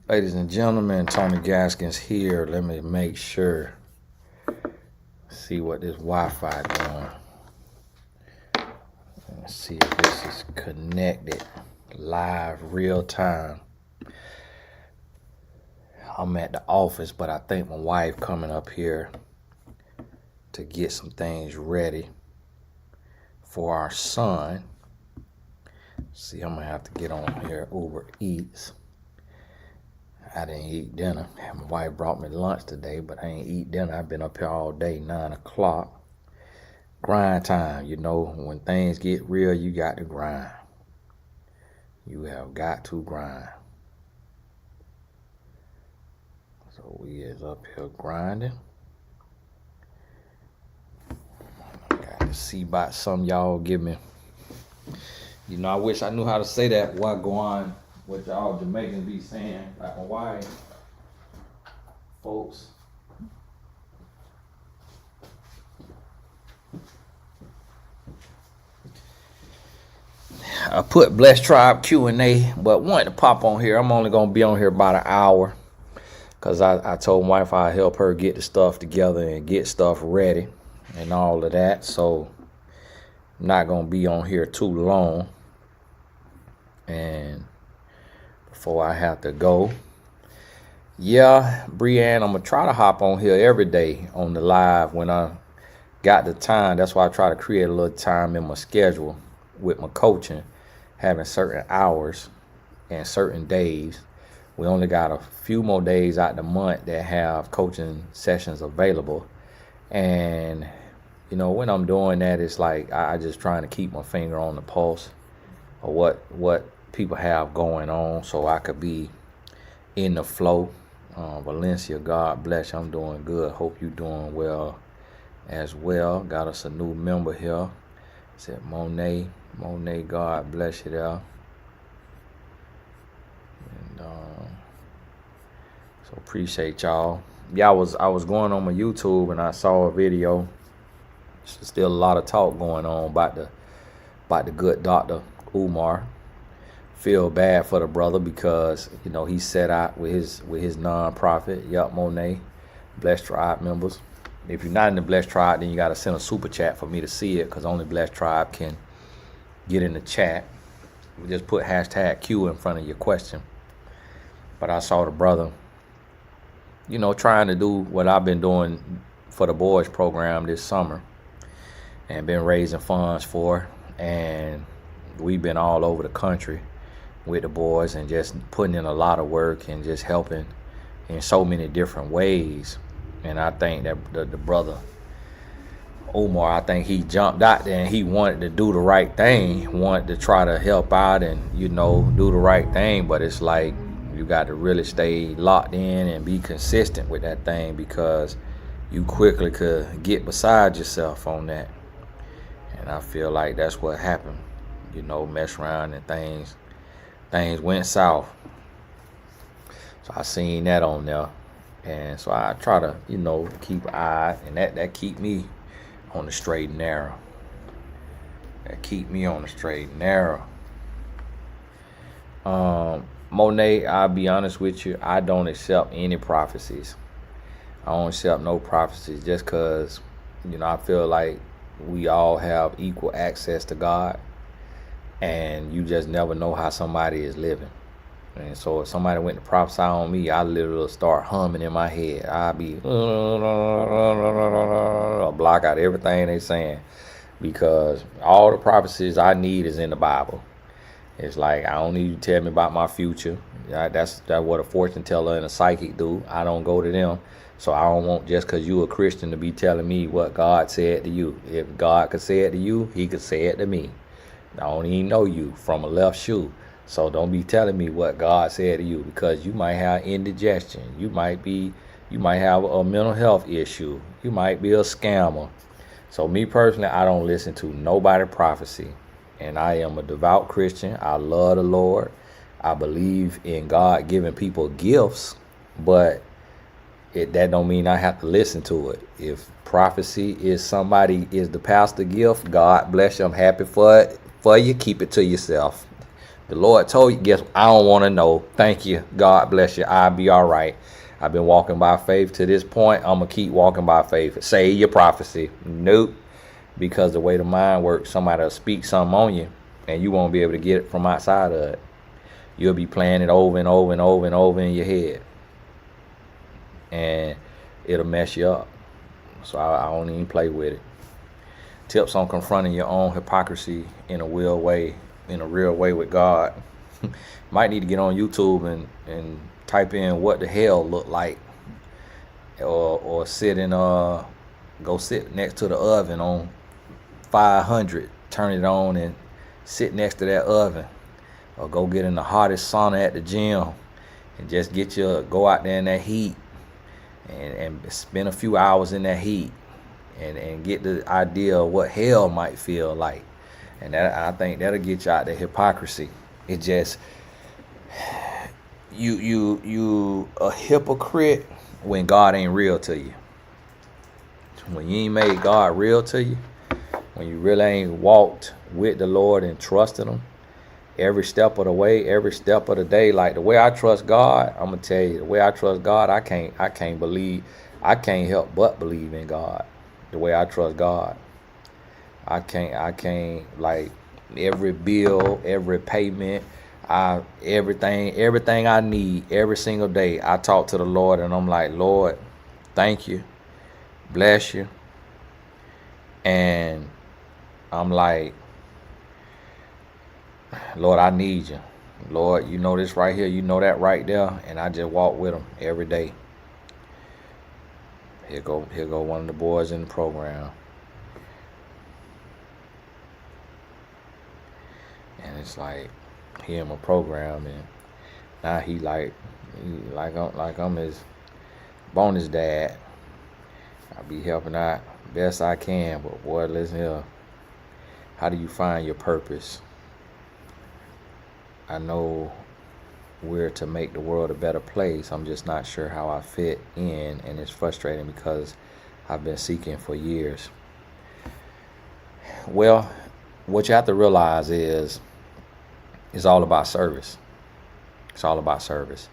Ladies and gentlemen, Tony Gaskins here. Let me make sure, see what this Wi-Fi doing. Let's see if this is connected live, real time. I'm at the office, but I think my wife coming up here to get some things ready for our son. See, I'm gonna have to get on here Uber Eats. I didn't eat dinner. My wife brought me lunch today, but I ain't eat dinner. I've been up here all day, 9 o'clock. Grind time, you know, when things get real, you got to grind. You have got to grind. So we is up here grinding. I got to see about some y'all give me. You know, I wish I knew how to say that. What go on? What y'all Jamaicans be saying, like my wife, folks. I put Blessed Tribe Q&A, but wanted to pop on here. I'm only gonna be on here about an hour, cause I told my wife I'd help her get the stuff together and get stuff ready and all of that. So I'm not gonna be on here too long. And before I have to go, yeah, Brianne, I'm gonna try to hop on here every day on the live when I got the time. That's why I try to create a little time in my schedule with my coaching, having certain hours and certain days. We only got a few more days out the month that have coaching sessions available. And you know, when I'm doing that, it's like I just trying to keep my finger on the pulse of what people have going on, so I could be in the flow. Valencia, God bless you. I'm doing good. Hope you doing well as well. Got us a new member here. Said Monet, God bless you there. And so appreciate y'all. Yeah, I was going on my YouTube and I saw a video. There's still a lot of talk going on about the good Dr. Umar. Feel bad for the brother because, you know, he set out with his non-profit. Yup, Monet, Blessed Tribe members. If you're not in the Blessed Tribe, then you got to send a super chat for me to see it, because only Blessed Tribe can get in the chat. We just put hashtag Q in front of your question. But I saw the brother, you know, trying to do what I've been doing for the boys program this summer and been raising funds for. And we've been all over the country with the boys and just putting in a lot of work and just helping in so many different ways. And I think that the brother Omar, I think he jumped out there and he wanted to do the right thing, wanted to try to help out and, you know, do the right thing. But it's like you got to really stay locked in and be consistent with that thing, because you quickly could get beside yourself on that. And I feel like that's what happened. You know, mess around and things went south. So I seen that on there. And so I try to, you know, keep an eye, and that keep me on the straight and narrow. That keep me on the straight and narrow. Monet, I'll be honest with you, I don't accept any prophecies. I don't accept no prophecies just because, you know, I feel like we all have equal access to God, and you just never know how somebody is living. And so if somebody went to prophesy on me, I literally start humming in my head. I'll be block out everything they saying, because all the prophecies I need is in the Bible. It's like, I don't need you to tell me about my future. That's what a fortune teller and a psychic do. I don't go to them. So I don't want, just because you a Christian, to be telling me what God said to you. If God could say it to you, he could say it to me. I don't even know you from a left shoe. So don't be telling me what God said to you, because you might have indigestion. You might have a mental health issue. You might be a scammer. So me personally, I don't listen to nobody prophecy. And I am a devout Christian. I love the Lord. I believe in God giving people gifts, but that don't mean I have to listen to it. If prophecy is the pastor gift, God bless you. I'm happy for you. Keep it to yourself. The Lord told you, guess I don't want to know. Thank you. God bless you. I'll be all right. I've been walking by faith to this point. I'm going to keep walking by faith. Say your prophecy. Nope. Because the way the mind works, somebody will speak something on you and you won't be able to get it from outside of it. You'll be playing it over and over and over and over in your head. And it'll mess you up. So I don't even play with it. Tips on confronting your own hypocrisy in a real way with God. Might need to get on YouTube and type in what the hell look like, or sit in go sit next to the oven on 500, turn it on and sit next to that oven, or go get in the hottest sauna at the gym and just go out there in that heat and spend a few hours in that heat and get the idea of what hell might feel like. And that, I think that'll get you out the hypocrisy. It just, you a hypocrite when God ain't real to you. When you ain't made God real to you, when you really ain't walked with the Lord and trusted him every step of the way, every step of the day. Like the way I trust God, I'm gonna tell you, the way I trust God, I can't help but believe in God. The way I trust God. I can't like every bill, every payment, everything I need every single day. I talk to the Lord and I'm like, Lord, thank you, bless you. And I'm like, Lord, I need you. Lord, you know this right here, you know that right there. And I just walk with him every day. Here go one of the boys in the program. And it's like he in my program, and now he like I'm his bonus dad. I be helping out best I can, but boy, listen here. How do you find your purpose? I know we're to make the world a better place. I'm just not sure how I fit in, and it's frustrating because I've been seeking for years. Well, what you have to realize is it's all about service. It's all about service.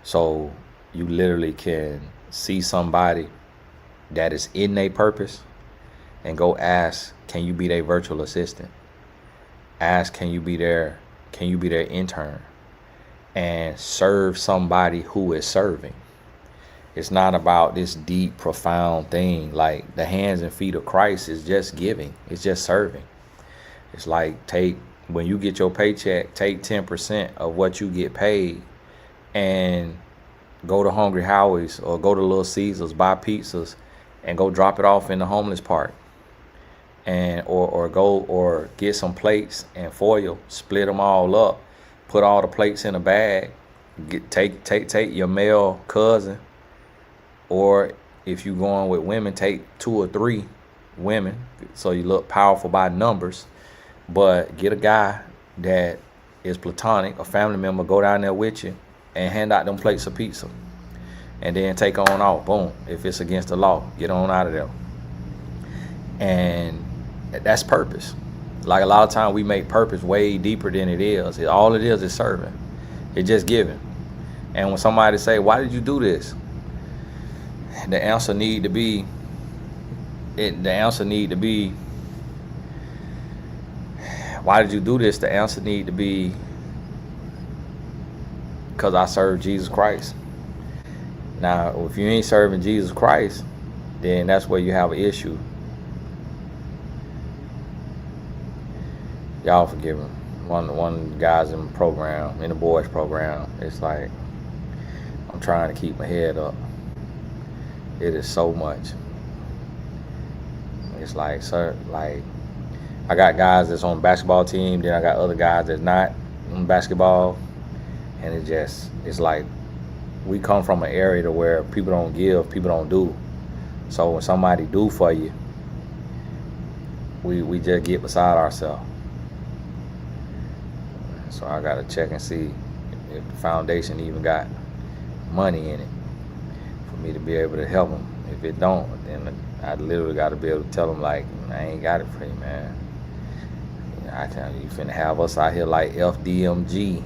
So you literally can see somebody that is in their purpose and go ask, can you be their virtual assistant? Ask, can you be their intern? And serve somebody who is serving. It's not about this deep, profound thing. Like the hands and feet of Christ is just giving. It's just serving. It's like when you get your paycheck, take 10% of what you get paid and go to Hungry Howie's or go to Little Caesars, buy pizzas, and go drop it off in the homeless park. And or get some plates and foil, split them all up, put all the plates in a bag, take your male cousin, or if you're going with women, take 2 or 3 women so you look powerful by numbers. But get a guy that is platonic, a family member, go down there with you and hand out them plates of pizza. And then take on off. Boom. If it's against the law, get on out of there. And that's purpose. Like a lot of times we make purpose way deeper than it is. All it is serving. It's just giving. And when somebody say, why did you do this? The answer need to be, why did you do this? The answer need to be, because I serve Jesus Christ. Now, if you ain't serving Jesus Christ, then that's where you have an issue. Y'all forgive him. One of the guys in the boys program, it's like, I'm trying to keep my head up. It is so much. It's like, sir, like, I got guys that's on the basketball team, then I got other guys that's not on basketball, and it's like, we come from an area to where people don't give, people don't do. So when somebody do for you, we just get beside ourselves. So I gotta check and see if the foundation even got money in it for me to be able to help them. If it don't, then I literally gotta be able to tell them, like, I ain't got it for you, man. I tell you, you finna have us out here like FDMG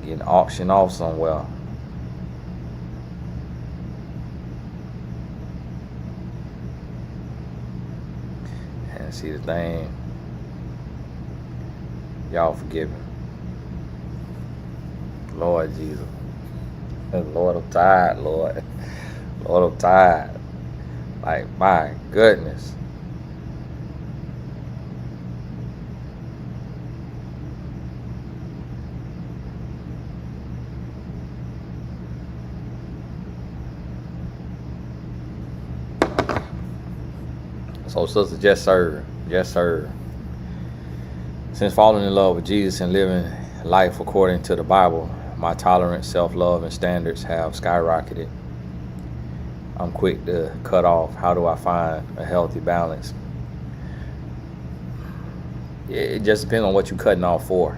getting auctioned off somewhere. And see the thing, y'all forgive me. Lord Jesus. Lord, I'm tired, Lord. Lord, I'm tired. Like, my goodness. So, sister, just sir. Yes, sir. Since falling in love with Jesus and living life according to the Bible, my tolerance, self-love, and standards have skyrocketed. I'm quick to cut off. How do I find a healthy balance? It just depends on what you're cutting off for.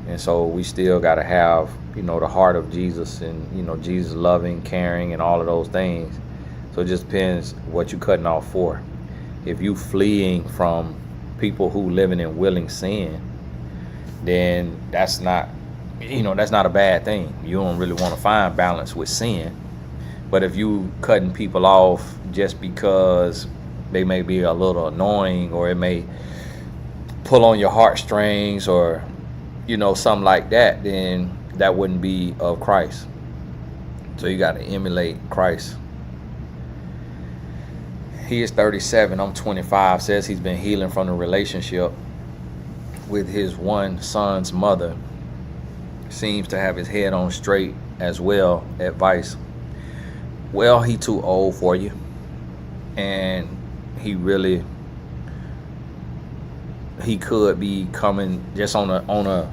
And so we still got to have, the heart of Jesus and, Jesus loving, caring, and all of those things. So it just depends what you're cutting off for. If you fleeing from people who living in willing sin, then that's not a bad thing. You don't really want to find balance with sin. But if you cutting people off just because they may be a little annoying, or it may pull on your heartstrings, or something like that, then that wouldn't be of Christ. So you got to emulate Christ. He is 37, I'm 25, says he's been healing from the relationship with his one son's mother. Seems to have his head on straight as well. Advice. Well, he too old for you. And he could be coming just on a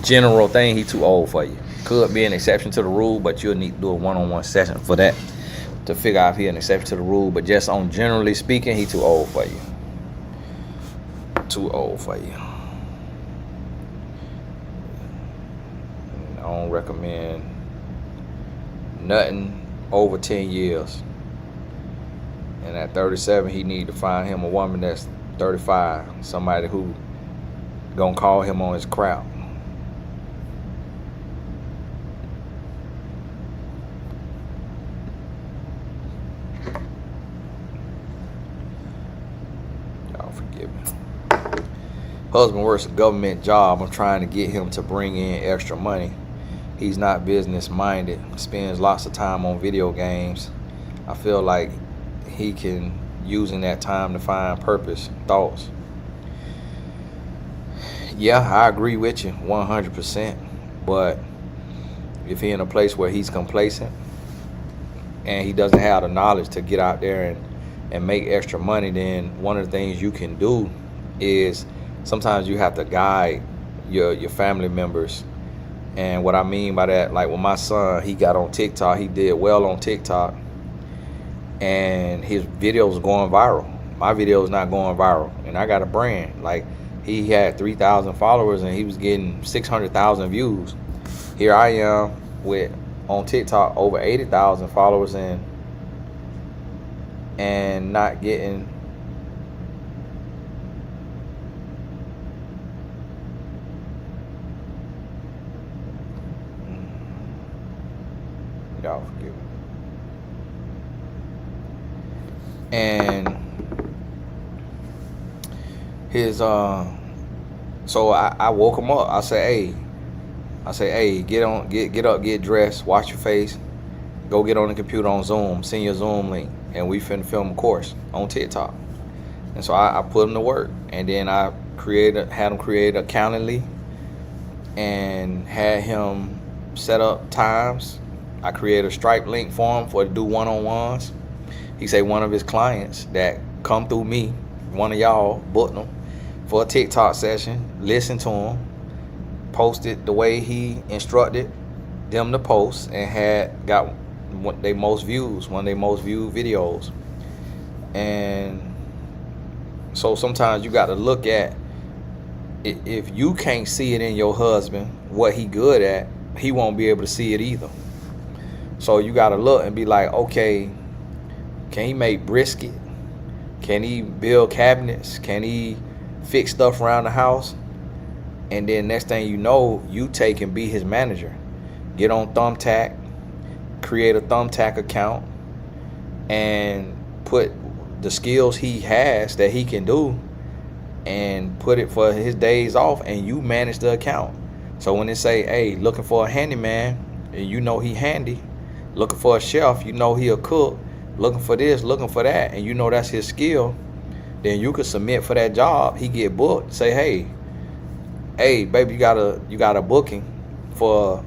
general thing. He too old for you. Could be an exception to the rule, but you'll need to do a one-on-one session for that to figure out if he's an exception to the rule. But just on generally speaking, he too old for you. Too old for you. I don't recommend nothing over 10 years. And at 37, he need to find him a woman that's 35, somebody who gonna call him on his crap. Y'all forgive me. Husband works a government job. I'm trying to get him to bring in extra money. He's not business minded, spends lots of time on video games. I feel like he can using that time to find purpose. Thoughts? Yeah, I agree with you 100%. But if he's in a place where he's complacent and he doesn't have the knowledge to get out there and make extra money, then one of the things you can do is sometimes you have to guide your family members. And what I mean by that, like when my son, he got on TikTok, he did well on TikTok, and his videos going viral. My video is not going viral, and I got a brand. Like, he had 3,000 followers and he was getting 600,000 views. Here I am with on TikTok over 80,000 followers and not getting y'all forgive me. And his so I woke him up. I say, hey, get up, get dressed, wash your face, go get on the computer on Zoom, send your Zoom link, and we finna film a course on TikTok. And so I put him to work, and then I had him create a Calendly, and had him set up times. I created a Stripe link for him to do one-on-ones. He say one of his clients that come through me, one of y'all booked them for a TikTok session, listen to him, posted the way he instructed them to post, and got one of their most viewed videos. And so sometimes you got to look at, if you can't see it in your husband what he good at, he won't be able to see it either. So you got to look and be like, okay, can he make brisket? Can he build cabinets? Can he fix stuff around the house, and then next thing you know, you take and be his manager. Get on Thumbtack, create a Thumbtack account, and put the skills he has that he can do, and put it for his days off, and you manage the account. So when they say, hey, looking for a handyman, and you know he handy, looking for a chef, you know he a cook, looking for this, looking for that, and you know that's his skill, then you could submit for that job. He get booked. Say, hey, baby, you got a booking for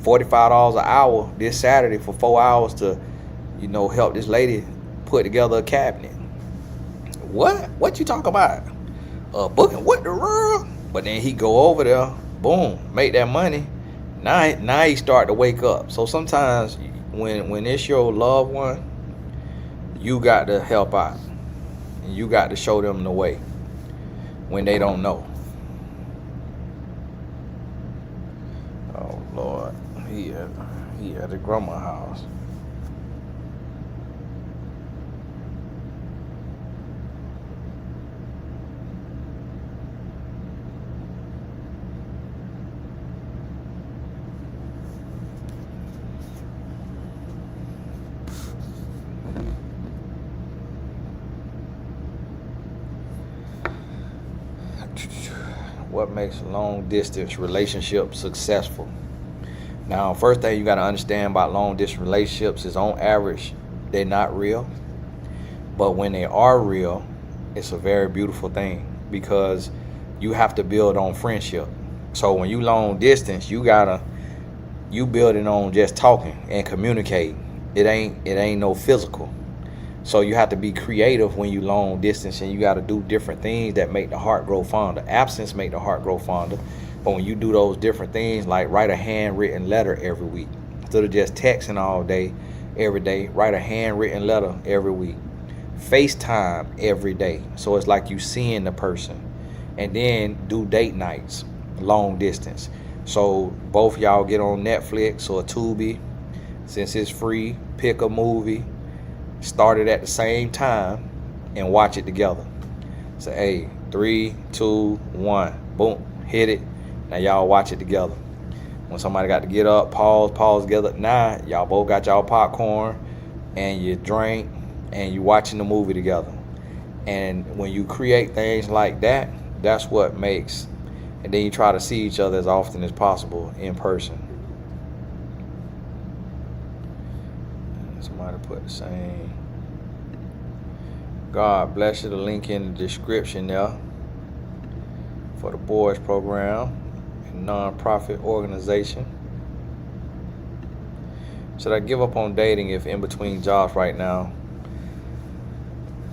$45 an hour this Saturday for 4 hours to, help this lady put together a cabinet. What you talk about? Booking? What the world? But then he go over there, boom, make that money. Now he start to wake up. So sometimes when it's your loved one, you got to help out. And you got to show them the way when they don't know. Oh Lord, he at the grandma house. What makes a long distance relationship successful? Now, first thing you got to understand about long distance relationships is, on average, they're not real. But when they are real, it's a very beautiful thing, because you have to build on friendship. So when you long distance, you build it on just talking and communicating. It ain't no physical. So you have to be creative when you long distance, and you got to do different things that make the heart grow fonder. Absence make the heart grow fonder. But when you do those different things, like write a handwritten letter every week, instead of just texting all day, every day, write a handwritten letter every week. FaceTime every day, so it's like you seeing the person. And then do date nights, long distance. So both y'all get on Netflix or Tubi, since it's free, pick a movie, start it at the same time, and watch it together. So, hey, 3, 2, 1, boom, hit it. Now y'all watch it together. When somebody got to get up, pause together. Now y'all both got y'all popcorn and your drink, and you watching the movie together. And when you create things like that, that's what makes, and then you try to see each other as often as possible in person. Somebody put the same. God bless you. The link in the description there for the boys program, a non-profit organization. Should I give up on dating if in between jobs right now?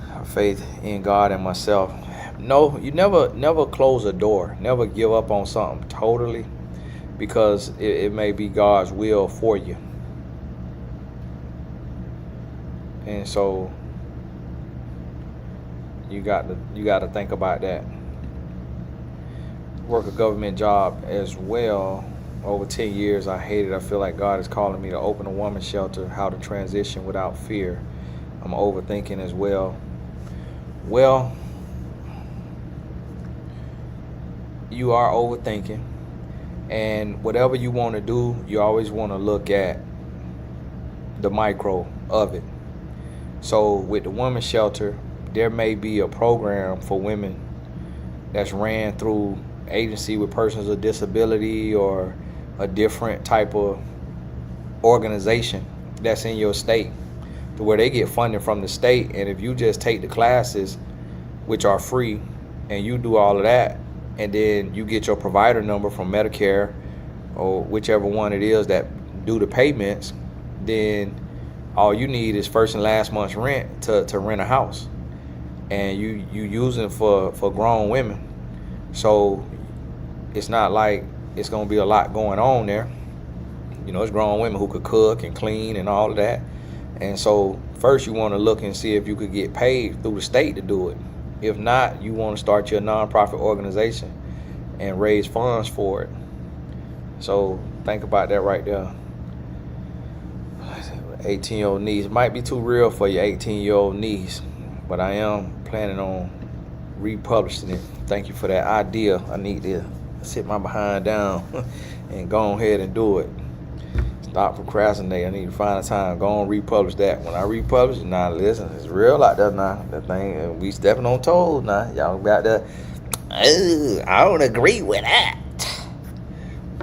Have faith in God and myself. No, you never close a door. Never give up on something totally, because it may be God's will for you. And so you got to think about that. Work a government job as well. Over 10 years, I hate it. I feel like God is calling me to open a woman's shelter, how to transition without fear. I'm overthinking as well. Well, you are overthinking. And whatever you want to do, you always want to look at the micro of it. So with the women's shelter, there may be a program for women that's ran through agency with persons with disability, or a different type of organization that's in your state, to where they get funding from the state. And if you just take the classes, which are free, and you do all of that, and then you get your provider number from Medicare or whichever one it is that do the payments, then all you need is first and last month's rent to rent a house. And you using for grown women. So it's not like it's gonna be a lot going on there. It's grown women who could cook and clean and all of that. And so first you want to look and see if you could get paid through the state to do it. If not, you want to start your nonprofit organization and raise funds for it. So think about that right there. 18-year-old niece. Might be too real for your 18-year-old niece, but I am planning on republishing it. Thank you for that idea. I need to sit my behind down and go ahead and do it. Stop procrastinating. I need to find a time. Go on republish that. When I republish it, now listen, it's real out there now. That thing, we stepping on toes now. Y'all got that. I don't agree with that.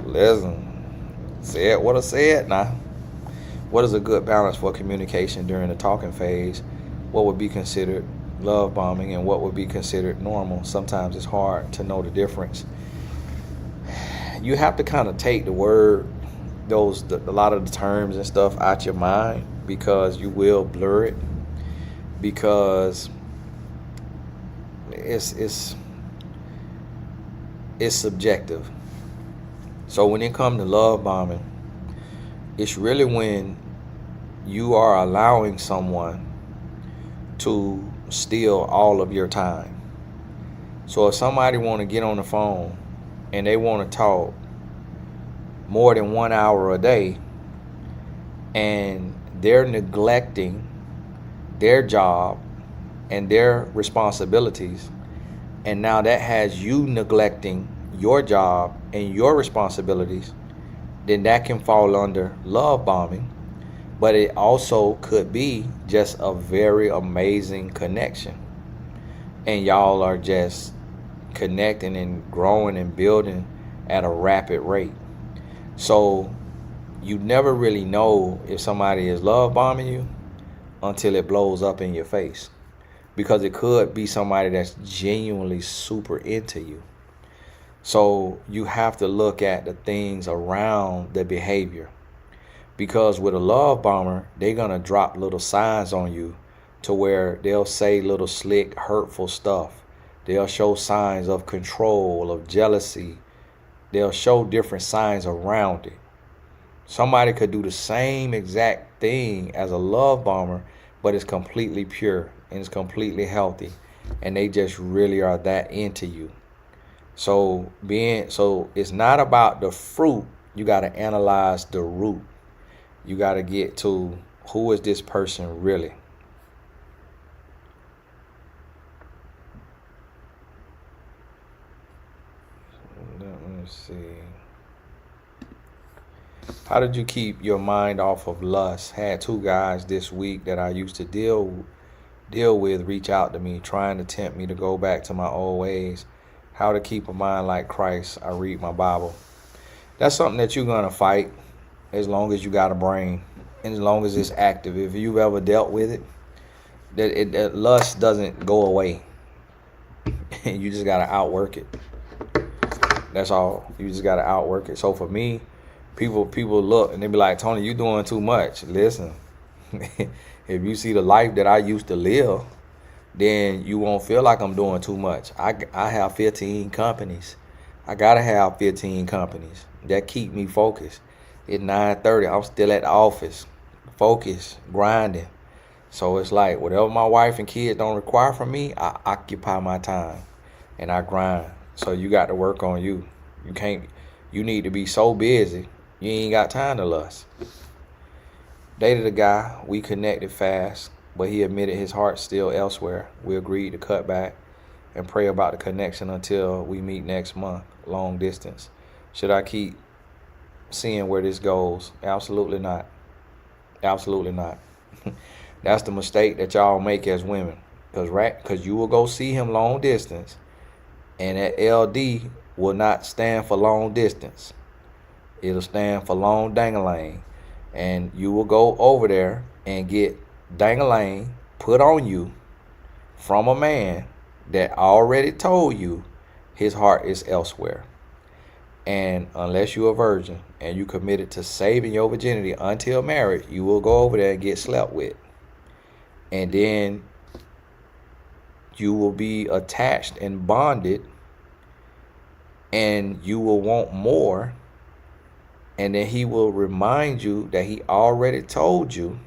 Listen, said what I said now. What is a good balance for communication during the talking phase? What would be considered love bombing and what would be considered normal? Sometimes it's hard to know the difference. You have to kind of take the word, a lot of the terms and stuff out your mind, because you will blur it, because it's subjective. So when it comes to love bombing, it's really when you are allowing someone to steal all of your time. So if somebody want to get on the phone and they want to talk more than 1 hour a day, and they're neglecting their job and their responsibilities, and now that has you neglecting your job and your responsibilities, then that can fall under love bombing. But it also could be just a very amazing connection, and y'all are just connecting and growing and building at a rapid rate. So you never really know if somebody is love bombing you until it blows up in your face, because it could be somebody that's genuinely super into you. So you have to look at the things around the behavior, because with a love bomber, they're going to drop little signs on you to where they'll say little slick, hurtful stuff. They'll show signs of control, of jealousy. They'll show different signs around it. Somebody could do the same exact thing as a love bomber, but it's completely pure and it's completely healthy, and they just really are that into you. So it's not about the fruit. You got to analyze the root. You got to get to who is this person really. Let me see. How did you keep your mind off of lust? Had 2 guys this week that I used to deal with reach out to me, trying to tempt me to go back to my old ways. How to keep a mind like Christ. I read my Bible. That's something that you're going to fight as long as you got a brain and as long as it's active. If you've ever dealt with it, that lust doesn't go away. You just got to outwork it. That's all. You just got to outwork it. So for me, people look and they be like, Tony, you doing too much. Listen, if you see the life that I used to live, then you won't feel like I'm doing too much. I have 15 companies. I got to have 15 companies that keep me focused. At 9:30, I'm still at the office, focused, grinding. So it's like whatever my wife and kids don't require from me, I occupy my time and I grind. So you got to work on you. You need to be so busy, you ain't got time to lust. Dated a guy, we connected fast, but he admitted his heart's still elsewhere. We agreed to cut back and pray about the connection until we meet next month, long distance. Should I keep seeing where this goes? Absolutely not. Absolutely not. That's the mistake that y'all make as women. Because you will go see him long distance, and that LD will not stand for long distance. It'll stand for long dang-a-lang. And you will go over there and get dang-a-lang put on you from a man that already told you his heart is elsewhere. And unless you're a virgin and you committed to saving your virginity until marriage, you will go over there and get slept with. And then you will be attached and bonded, and you will want more. And then he will remind you that he already told you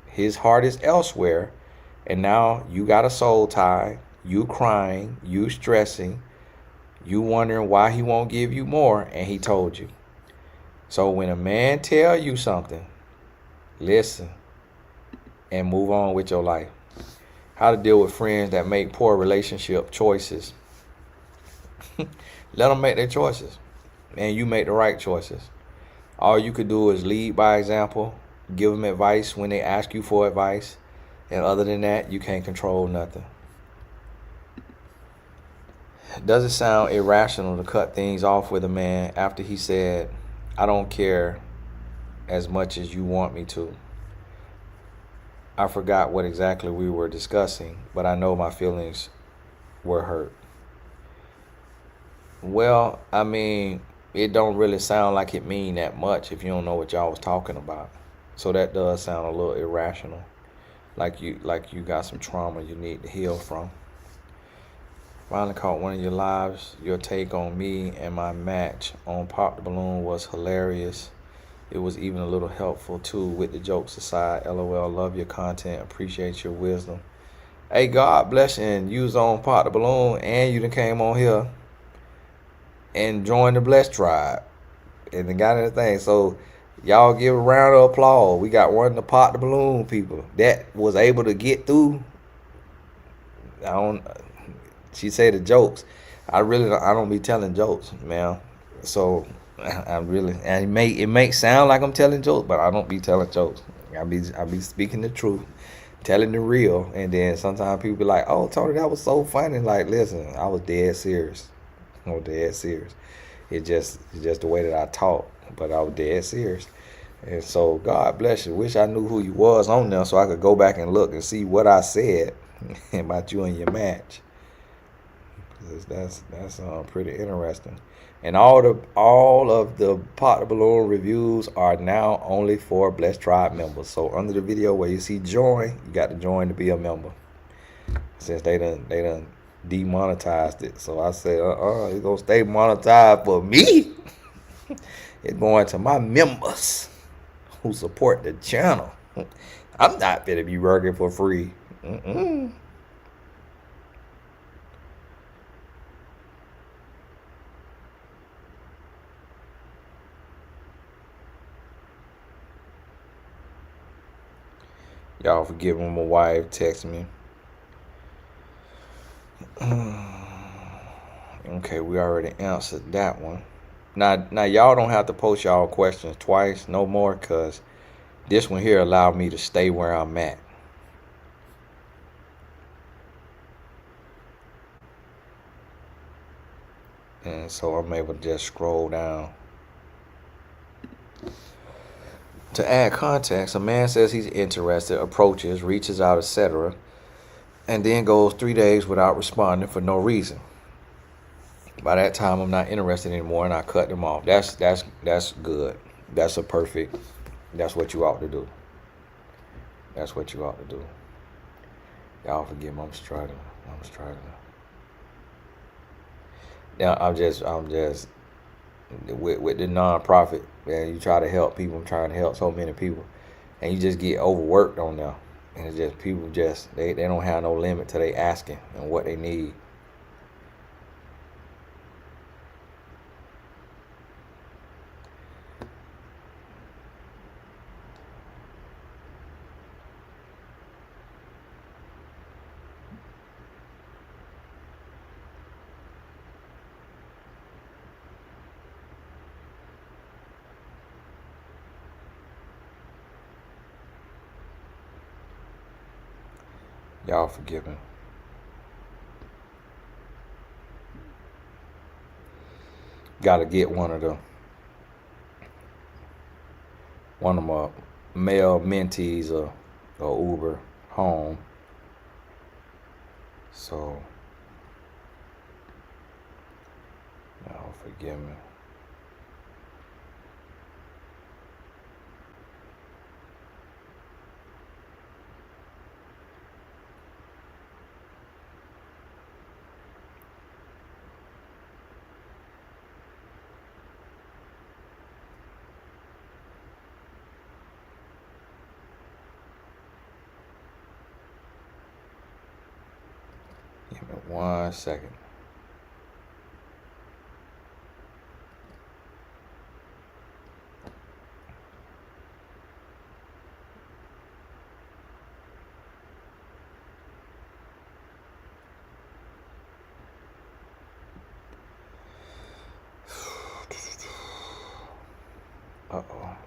his heart is elsewhere. And now you got a soul tie, you crying, you stressing, you wondering why he won't give you more, and he told you. So when a man tell you something, listen and move on with your life. How to deal with friends that make poor relationship choices. Let them make their choices, and you make the right choices. All you could do is lead by example, give them advice when they ask you for advice, and other than that, you can't control nothing. Does it sound irrational to cut things off with a man after he said, I don't care as much as you want me to? I forgot what exactly we were discussing, but I know my feelings were hurt. Well, I mean, it don't really sound like it mean that much if you don't know what y'all was talking about. So that does sound a little irrational. Like you got some trauma you need to heal from. Finally caught one of your lives. Your take on me and my match on Pop the Balloon was hilarious. It was even a little helpful too, with the jokes aside. LOL, love your content, appreciate your wisdom. Hey, God bless you, and you was on Pop the Balloon, and you done came on here and joined the Blessed Tribe and then got anything. So y'all give a round of applause. We got one of the Pop the Balloon people that was able to get through. She said the jokes. I don't be telling jokes, man. So I really, and it may sound like I'm telling jokes, but I don't be telling jokes. I be speaking the truth, telling the real, and then sometimes people be like, "Oh, Tony, that was so funny." Like, listen, I was dead serious. I was dead serious. It's just the way that I talk, but I was dead serious. And so God bless you. Wish I knew who you was on there so I could go back and look and see what I said about you and your match. That's pretty interesting. And all of the Pop the Balloon reviews are now only for Blessed Tribe members. So under the video where you see join, you got to join to be a member. Since they done demonetized it. So I said, it's gonna stay monetized for me. It's going to my members who support the channel. I'm not gonna be working for free. Y'all forgive me, my wife texted me. Okay, we already answered that one. Now y'all don't have to post y'all questions twice no more, because this one here allowed me to stay where I'm at. And so I'm able to just scroll down. To add context, a man says he's interested, approaches, reaches out, etc., and then goes 3 days without responding for no reason. By that time, I'm not interested anymore, and I cut them off. That's good. That's what you ought to do. That's what you ought to do. Y'all forgive me. I'm struggling. Now I'm just with the nonprofit, man. You try to help people. I'm trying to help so many people, and you just get overworked on them. And it's just people they don't have no limit to they asking and what they need. Y'all forgive me. Gotta get one of my male mentees or Uber home. So y'all forgive me. Give me 1 second. Uh-oh.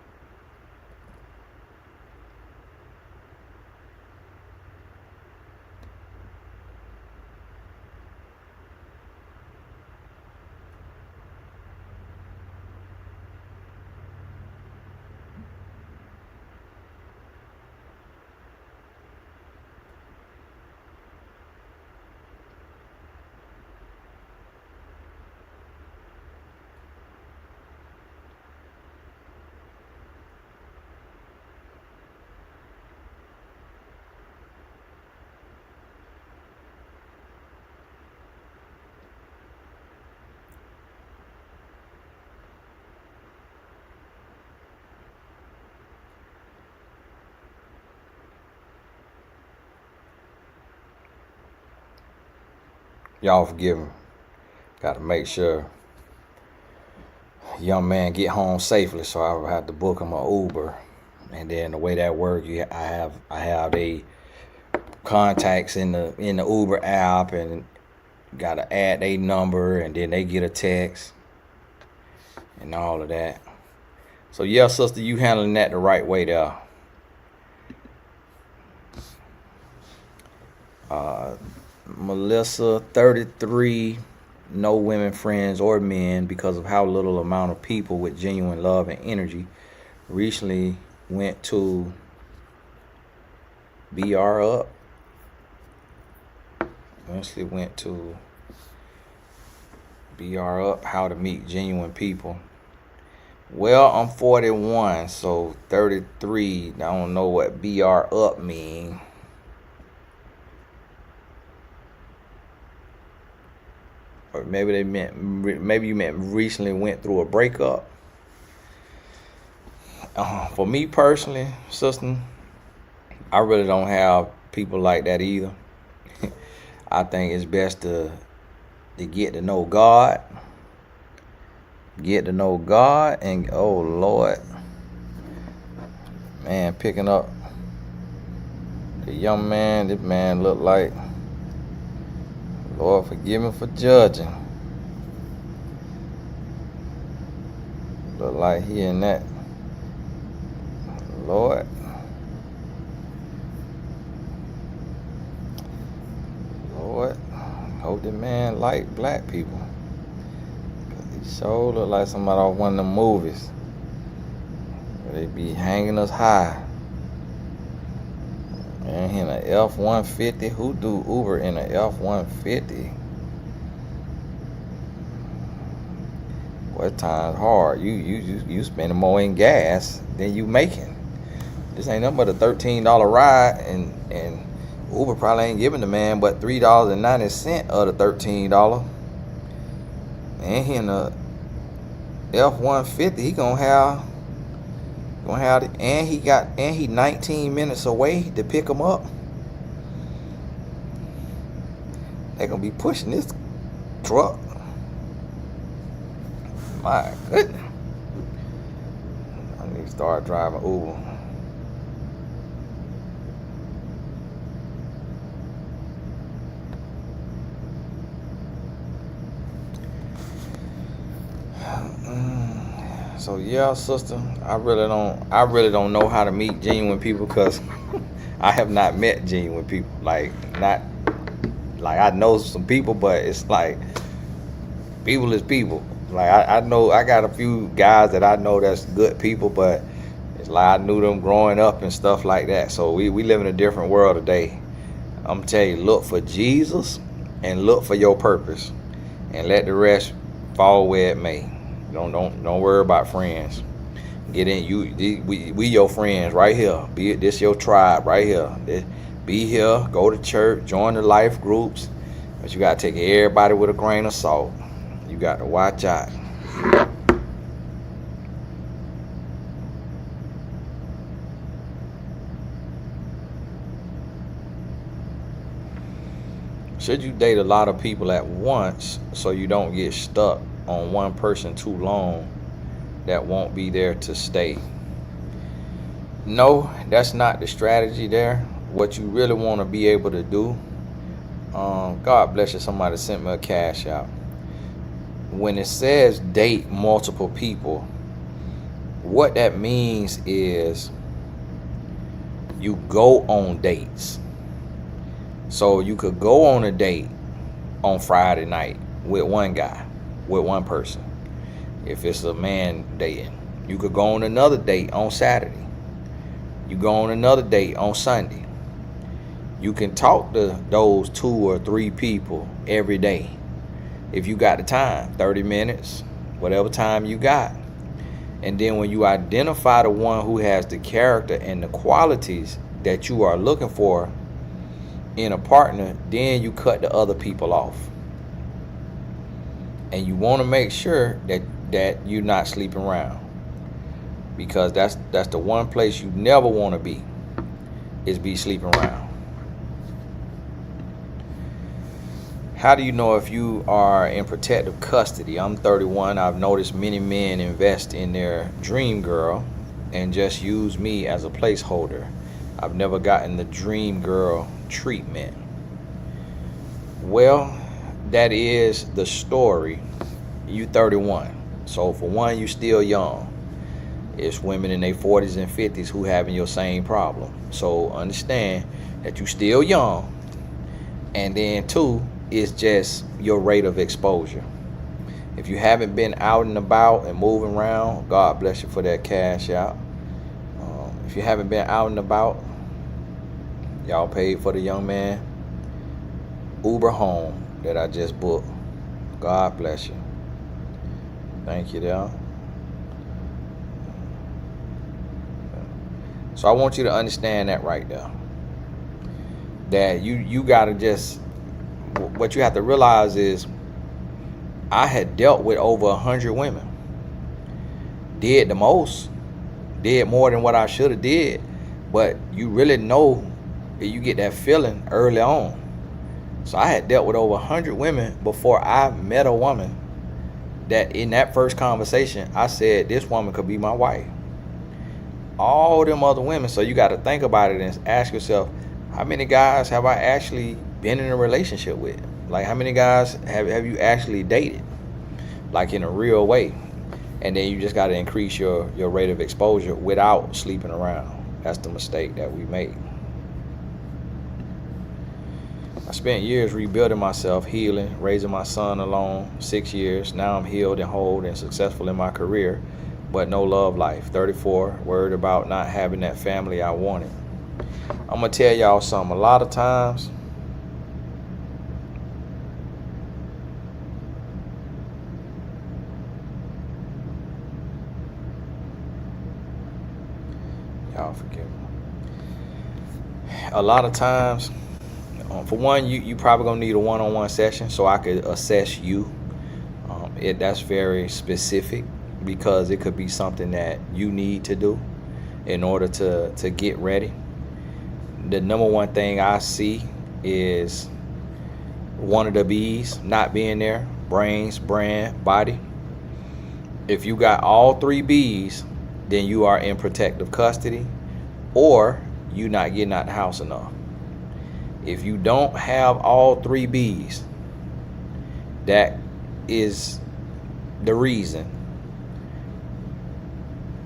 Y'all forgive me. Got to make sure young man get home safely, so I have to book him an Uber. And then the way that works, I have a contacts in the Uber app, and gotta add their number, and then they get a text and all of that. So yeah, sister, you handling that the right way there. Melissa, 33, no women friends or men because of how little amount of people with genuine love and energy. Recently went to BR Up. Eventually went to BR Up, how to meet genuine people. Well, I'm 41, so 33. I don't know what BR Up mean. Or maybe you meant recently went through a breakup. For me personally, sister, I really don't have people like that either. I think it's best to get to know God. Get to know God, and oh Lord, man, picking up the young man. This man looked like, Lord forgive me for judging. Look like he in that. Lord. Lord. Hope the man like black people. He sure look like somebody off one of them movies. They be hanging us high. Man, in a F-150. Who do Uber in a F-150? Well, time's hard. You spending more in gas than you making. This ain't nothing but a $13 ride, and Uber probably ain't giving the man but $3.90 of the $13. And he in a F-150, he gonna have and he 19 minutes away to pick him up. They gonna be pushing this truck. My goodness. I need to start driving Uber. So yeah, sister, I really don't know how to meet genuine people, because I have not met genuine people. Like I know some people, but it's like people is people. Like I know I got a few guys that I know that's good people, but it's like I knew them growing up and stuff like that. So we live in a different world today. I'm telling you, look for Jesus and look for your purpose, and let the rest fall where it may. Don't worry about friends. Get in. We your friends right here. This your tribe right here. Be here. Go to church. Join the life groups. But you gotta take everybody with a grain of salt. You got to watch out. Should you date a lot of people at once so you don't get stuck on one person too long that won't be there to stay? No, that's not the strategy there. What you really want to be able to do, God bless you, somebody sent me a cash out. When it says date multiple people, What that means is you go on dates. So you could go on a date on Friday night with one guy, with one person. If it's a man dating, you could go on another date on Saturday. You go on another date on Sunday. You can talk to those 2 or 3 people every day. If you got the time, 30 minutes, whatever time you got. And then when you identify the one who has the character and the qualities that you are looking for in a partner, then you cut the other people off. And you want to make sure that you're not sleeping around, because that's the one place you never want to be, is be sleeping around. How do you know if you are in protective custody? I'm 31. I've noticed many men invest in their dream girl and just use me as a placeholder. I've never gotten the dream girl treatment. Well, that is the story. You 31. So for one, you still young. It's women in their 40s and 50s who having your same problem. So understand that you still young. And then 2, it's just your rate of exposure. If you haven't been out and about and moving around, God bless you for that cash out. If you haven't been out and about, y'all paid for the young man Uber home that I just booked. God bless you. Thank you, there. So I want you to understand that right there. That you gotta just, what you have to realize is, I had dealt with over 100 women. Did the most. Did more than what I should have did. But you really know that you get that feeling early on. So I had dealt with over 100 women before I met a woman that in that first conversation, I said, this woman could be my wife. All them other women. So you got to think about it and ask yourself, how many guys have I actually been in a relationship with? Like, how many guys have you actually dated, like in a real way? And then you just got to increase your rate of exposure without sleeping around. That's the mistake that we make. I spent years rebuilding myself, healing, raising my son alone, 6 years. Now I'm healed and whole and successful in my career, but no love life. 34, worried about not having that family I wanted. I'm going to tell y'all something. A lot of times, y'all forgive me. A lot of times, for one, you probably going to need a one-on-one session so I could assess you. That's very specific, because it could be something that you need to do in order to get ready. The number one thing I see is one of the B's not being there: brains, brand, body. If you got all 3 B's, then you are in protective custody, or you not getting out the house enough. If you don't have all 3 B's, that is the reason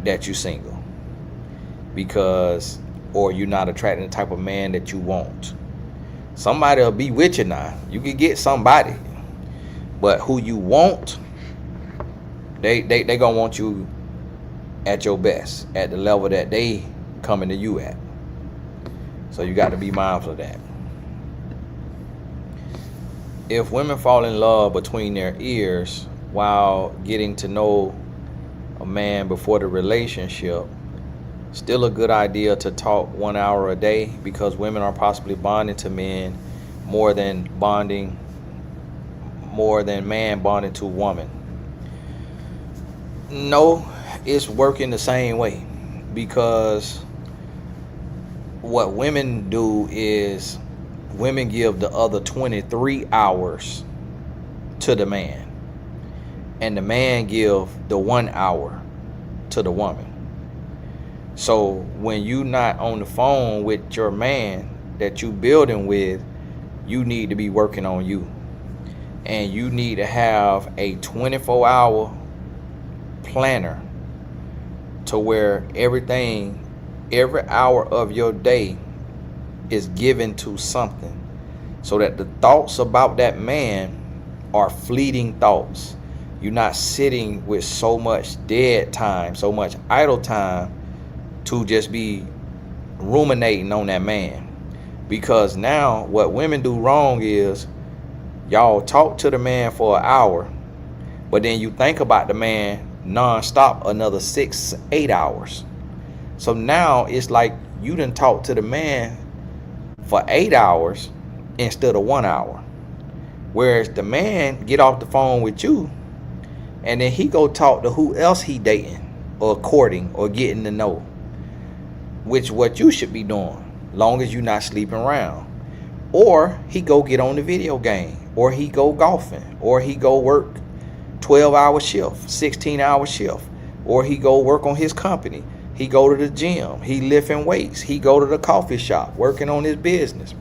that you're single, or you're not attracting the type of man that you want. Somebody will be with you now. You can get somebody, but who you want, they gonna want you at your best, at the level that they coming to you at. So you got to be mindful of that. If women fall in love between their ears while getting to know a man before the relationship, still a good idea to talk 1 hour a day, because women are possibly bonding to men more than man bonding to woman. No, it's working the same way, because what women do is women give the other 23 hours to the man, and the man give the 1 hour to the woman. So when you not on the phone with your man that you building with, you need to be working on you, and you need to have a 24-hour planner to where every hour of your day is given to something, so that the thoughts about that man are fleeting thoughts. You're not sitting with so much dead time, so much idle time to just be ruminating on that man. Because now what women do wrong is y'all talk to the man for an hour, but then you think about the man non-stop another 6-8 hours. So now it's like you done talk to the man for 8 hours instead of 1 hour. Whereas the man get off the phone with you, and then he go talk to who else he dating or courting or getting to know, which what you should be doing, long as you not sleeping around. Or he go get on the video game, or he go golfing, or he go work 12-hour shift, 16-hour shift, or he go work on his company. He go to the gym, he lifting weights, he go to the coffee shop working on his business.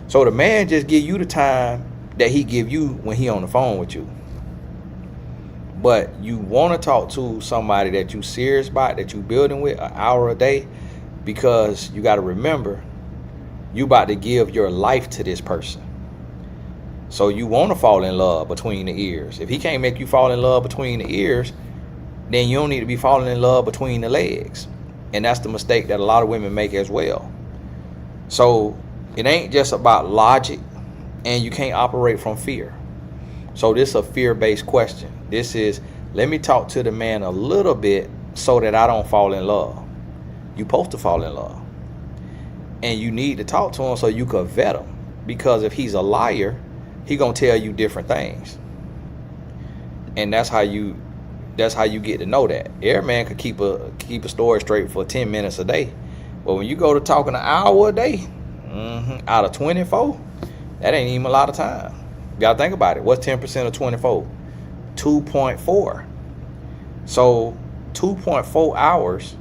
So the man just give you the time that he give you when he on the phone with you. But you want to talk to somebody that you serious about, that you building with, an hour a day, because you got to remember, you about to give your life to this person. So you want to fall in love between the ears. If he can't make you fall in love between the ears, then you don't need to be falling in love between the legs. And that's the mistake that a lot of women make as well. So it ain't just about logic, and you can't operate from fear. So this is a fear-based question. This is, let me talk to the man a little bit so that I don't fall in love. You're supposed to fall in love. And you need to talk to him so you can vet him. Because if he's a liar, he gonna tell you different things. And that's how you get to know that. Every man could keep a story straight for 10 minutes a day. But when you go to talking an hour a day, out of 24, that ain't even a lot of time. You gotta think about it. What's 10% of 24? 2.4. So 2.4 hours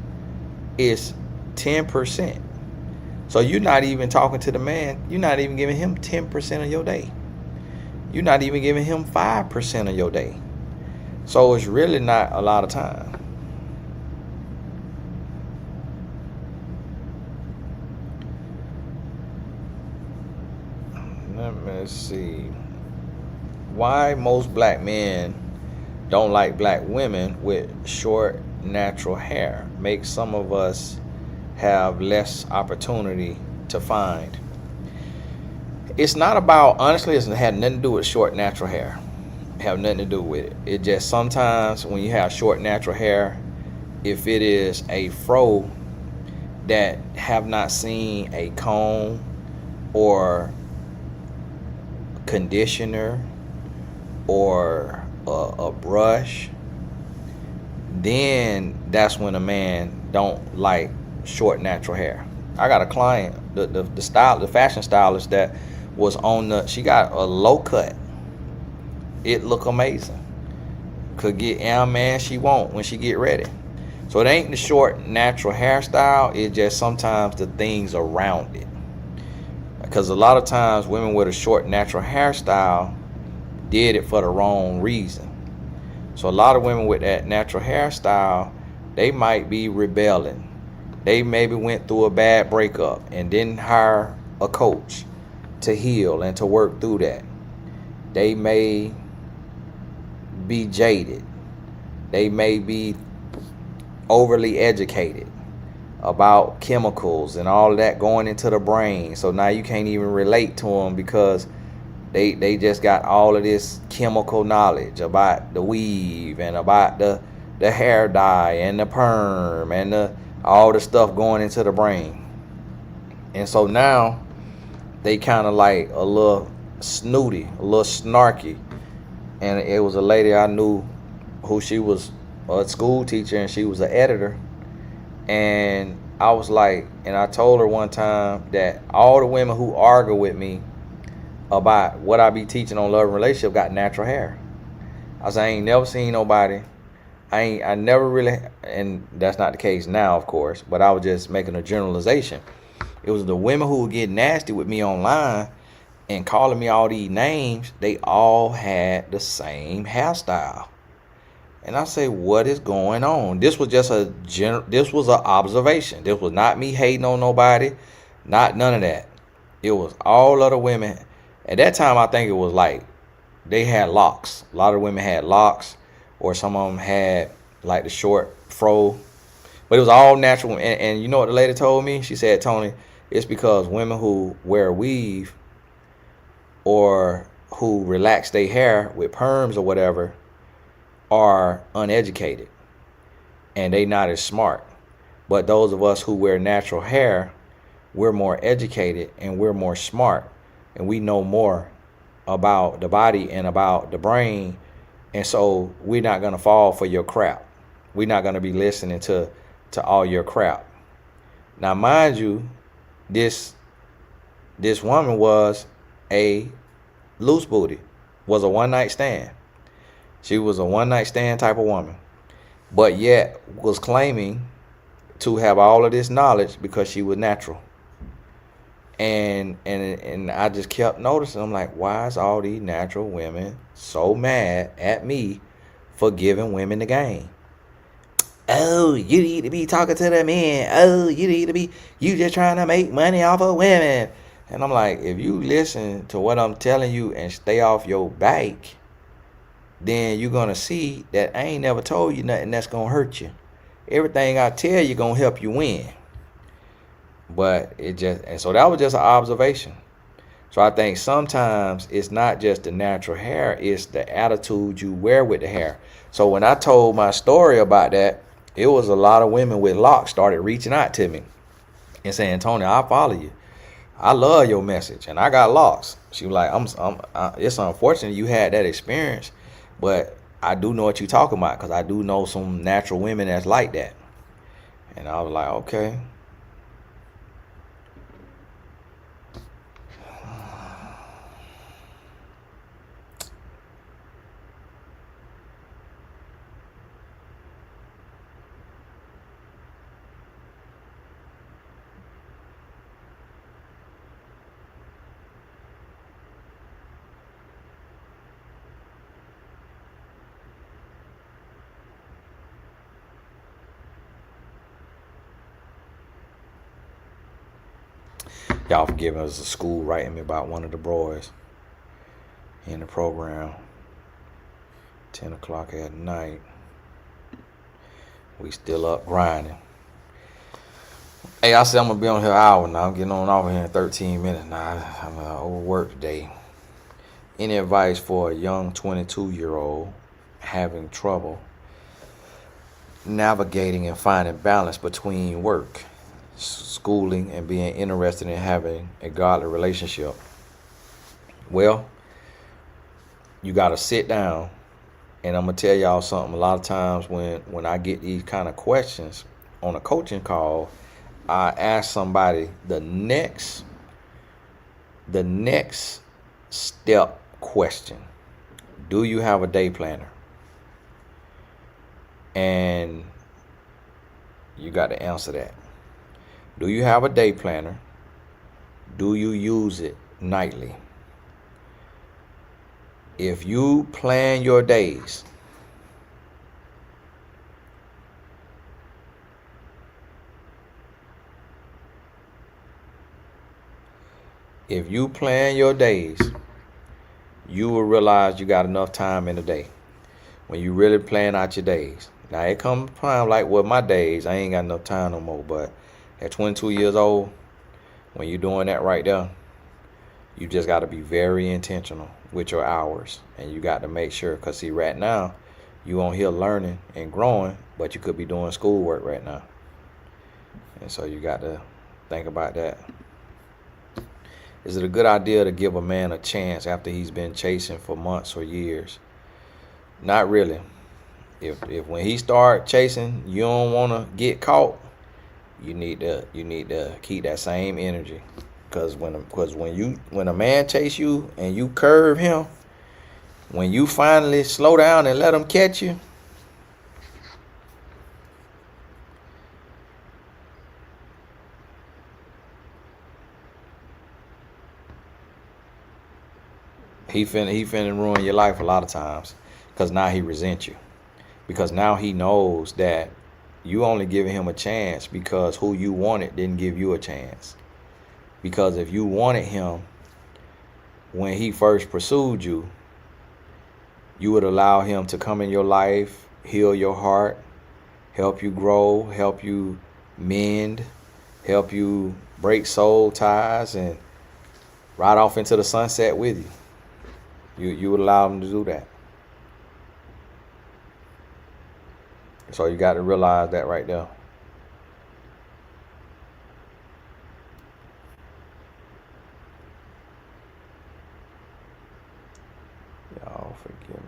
is 10%. So you're not even talking to the man. You're not even giving him 10% of your day. You're not even giving him 5% of your day. So it's really not a lot of time. Let me see. Why most black men don't like black women with short natural hair makes some of us have less opportunity to find. It's not about, honestly, it had nothing to do with short natural hair. Have nothing to do with it. It just sometimes when you have short natural hair, if it is a fro that have not seen a comb or conditioner or a brush, then that's when a man don't like short natural hair. I got a client, the fashion stylist that was on she got a low cut. It look amazing. Could get any man she want when she get ready. So it ain't the short natural hairstyle, it's just sometimes the things around it. Because a lot of times women with a short natural hairstyle did it for the wrong reason. So a lot of women with that natural hairstyle, they might be rebelling. They maybe went through a bad breakup and didn't hire a coach to heal and to work through that. They may be jaded. They may be overly educated about chemicals and all of that going into the brain. So now you can't even relate to them because they just got all of this chemical knowledge about the weave and about the hair dye and the perm and all the stuff going into the brain. And so now they kind of like a little snooty, a little snarky. And it was a lady I knew who she was a school teacher and she was an editor. And I was like, and I told her one time that all the women who argue with me about what I be teaching on love and relationship got natural hair. I said, I ain't never seen nobody. I never really, and that's not the case now, of course, but I was just making a generalization. It was the women who would get nasty with me online and calling me all these names. They all had the same hairstyle. And I say, what is going on? This was just this was an observation. This was not me hating on nobody, not none of that. It was all other women. At that time, I think it was like they had locks. A lot of women had locks, or some of them had like the short fro. But it was all natural. And you know what the lady told me? She said, Tony, it's because women who wear weave or who relax their hair with perms or whatever are uneducated and they not as smart. But those of us who wear natural hair, we're more educated and we're more smart, and we know more about the body and about the brain. And so we're not going to fall for your crap. We're not going to be listening to all your crap. Now, mind you, this woman was a loose booty, was a one night stand. She was a one night stand type of woman, but yet was claiming to have all of this knowledge because she was natural. And I just kept noticing, I'm like, why is all these natural women so mad at me for giving women the game? Oh, you need to be talking to the men. Oh, you just trying to make money off of women. And I'm like, if you listen to what I'm telling you and stay off your back, then you're going to see that I ain't never told you nothing that's going to hurt you. Everything I tell you going to help you win. But and so that was just an observation. So I think sometimes it's not just the natural hair, it's the attitude you wear with the hair. So when I told my story about that, it was a lot of women with locks started reaching out to me and saying, Tony, I'll follow you. I love your message and I got locks. She was like, it's unfortunate you had that experience, but I do know what you're talking about because I do know some natural women that's like that. And I was like, okay. Y'all forgive me, it was a school writing me about one of the boys in the program. 10 o'clock at night. We still up grinding. Hey, I said I'm going to be on here an hour now. I'm getting on over here in 13 minutes now. I'm overworked today. Any advice for a young 22-year-old having trouble navigating and finding balance between work, schooling, and being interested in having a godly relationship? Well, you got to sit down, and I'm going to tell y'all something. A lot of times when I get these kind of questions on a coaching call, I ask somebody the next step question. Do you have a day planner? And you got to answer that. Do you have a day planner? Do you use it nightly? If you plan your days, you will realize you got enough time in the day when you really plan out your days. Now, it comes time like with my days, I ain't got enough time no more. But at 22 years old, when you're doing that right there, you just got to be very intentional with your hours. And you got to make sure, because see, right now, you on here learning and growing, but you could be doing schoolwork right now. And so you got to think about that. Is it a good idea to give a man a chance after he's been chasing for months or years? Not really. If when he start chasing, you don't want to get caught, you need to keep that same energy. Because when a man chase you and you curve him, when you finally slow down and let him catch you, he finna ruin your life a lot of times, because now he resents you. because now he knows that you only giving him a chance because who you wanted didn't give you a chance. Because if you wanted him when he first pursued you, you would allow him to come in your life, heal your heart, help you grow, help you mend, help you break soul ties, and ride off into the sunset with you. You would allow him to do that. So you got to realize that right there. Y'all forgive me.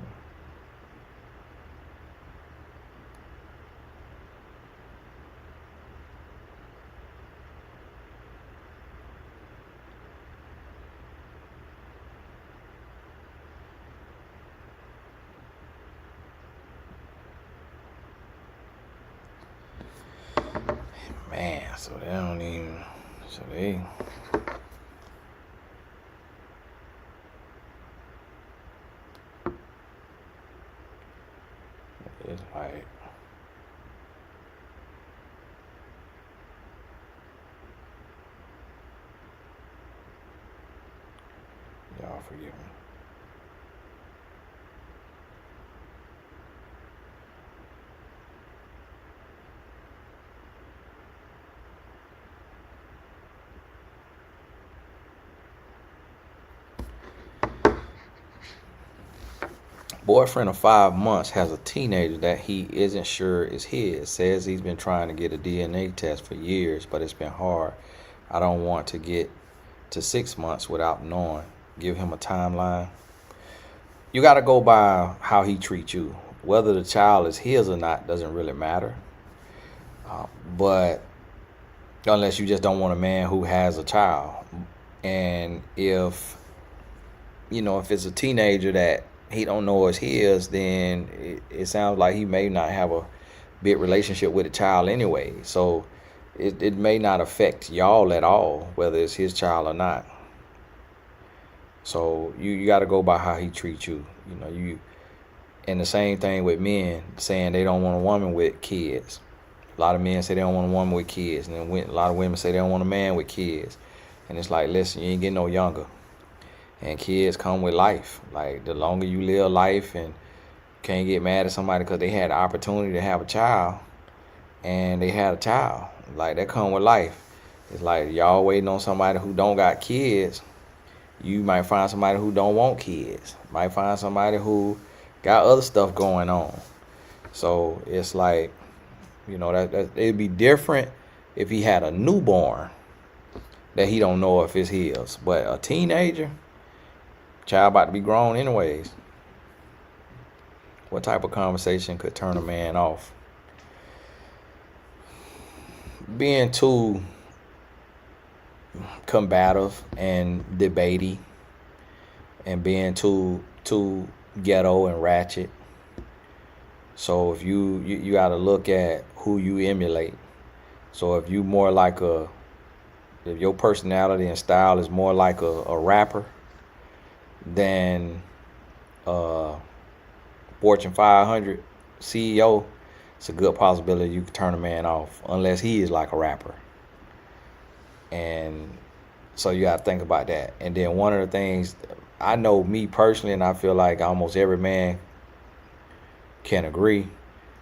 Man, so they don't even, so they, it's like, y'all forgive me. Boyfriend of 5 months has a teenager that he isn't sure is his. Says he's been trying to get a DNA test for years, but it's been hard. I don't want to get to 6 months without knowing. Give him a timeline. You got to go by how he treats you. Whether the child is his or not doesn't really matter. But unless you just don't want a man who has a child. And if it's a teenager that he don't know is his, then it sounds like he may not have a big relationship with the child anyway. So it may not affect y'all at all, whether it's his child or not. So you got to go by how he treats you. And the same thing with men saying they don't want a woman with kids. A lot of men say they don't want a woman with kids, and then a lot of women say they don't want a man with kids. And it's like, listen, you ain't getting no younger. And kids come with life. Like, the longer you live life, and can't get mad at somebody because they had the opportunity to have a child, and they had a child. Like, that come with life. It's like y'all waiting on somebody who don't got kids. You might find somebody who don't want kids. Might find somebody who got other stuff going on. So it's like, that it'd be different if he had a newborn that he don't know if it's his. But a teenager, child about to be grown anyways. What type of conversation could turn a man off? Being too combative and debatey, and being too ghetto and ratchet. So if you got to look at who you emulate. So if you more like if your personality and style is more like a rapper than Fortune 500 CEO, it's a good possibility you could turn a man off, unless he is like a rapper. And so you got to think about that. And then one of the things, I know me personally, and I feel like almost every man can agree,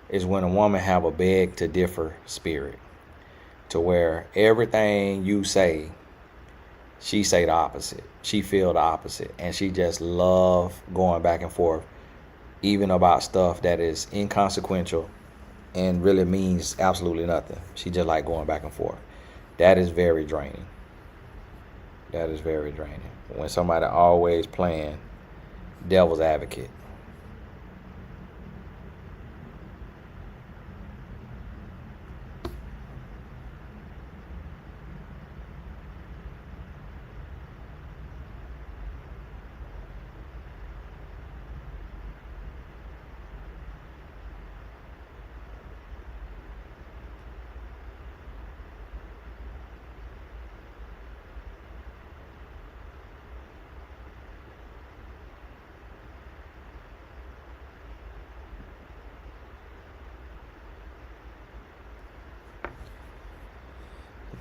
is when a woman have a beg to differ spirit, to where everything you say, she say the opposite, she feel the opposite, and she just love going back and forth, even about stuff that is inconsequential and really means absolutely nothing. She just like going back and forth. That is very draining. That is very draining. When somebody always playing devil's advocate.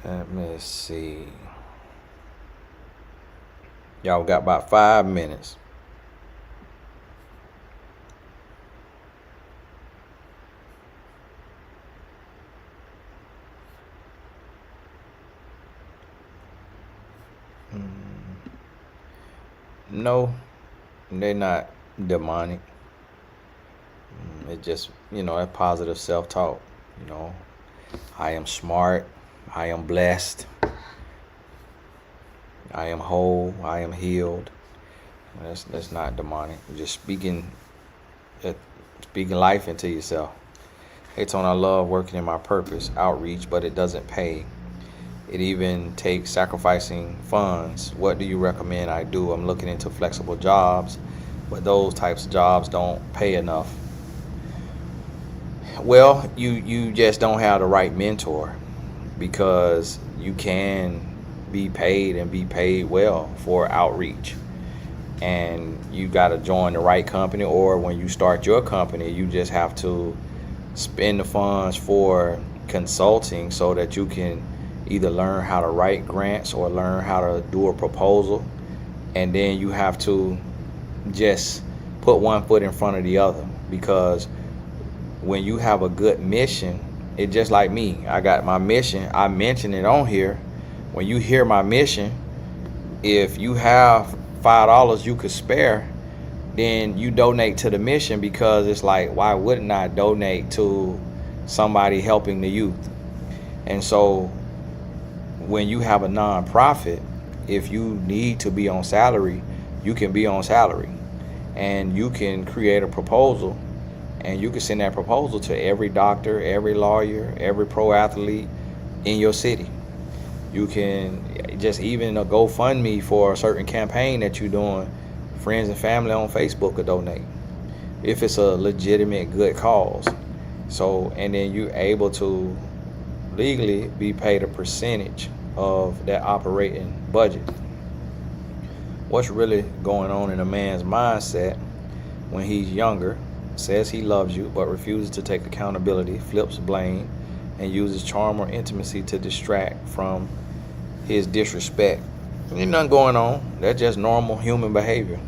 Let me see. Y'all got about 5 minutes. No, they're not demonic. It just, that positive self-talk. I am smart. I am blessed. I am whole. I am healed. That's not demonic. Just speaking life into yourself. Hey, Tony, I love working in my purpose, outreach, but it doesn't pay. It even takes sacrificing funds. What do you recommend I do? I'm looking into flexible jobs, but those types of jobs don't pay enough. Well, you just don't have the right mentor, because you can be paid and be paid well for outreach. And you got to join the right company, or when you start your company, you just have to spend the funds for consulting so that you can either learn how to write grants or learn how to do a proposal. And then you have to just put one foot in front of the other, because when you have a good mission, it's just like me. I got my mission. I mentioned it on here. When you hear my mission, if you have $5 you could spare, then you donate to the mission, because it's like, why wouldn't I donate to somebody helping the youth? And so when you have a nonprofit, if you need to be on salary, you can be on salary, and you can create a proposal, and you can send that proposal to every doctor, every lawyer, every pro athlete in your city. You can just even a GoFundMe for a certain campaign that you're doing. Friends and family on Facebook could donate if it's a legitimate good cause. So, and then you're able to legally be paid a percentage of that operating budget. What's really going on in a man's mindset when he's younger? Says he loves you but refuses to take accountability, flips blame, and uses charm or intimacy to distract from his disrespect. There's nothing going on. That's just normal human behavior.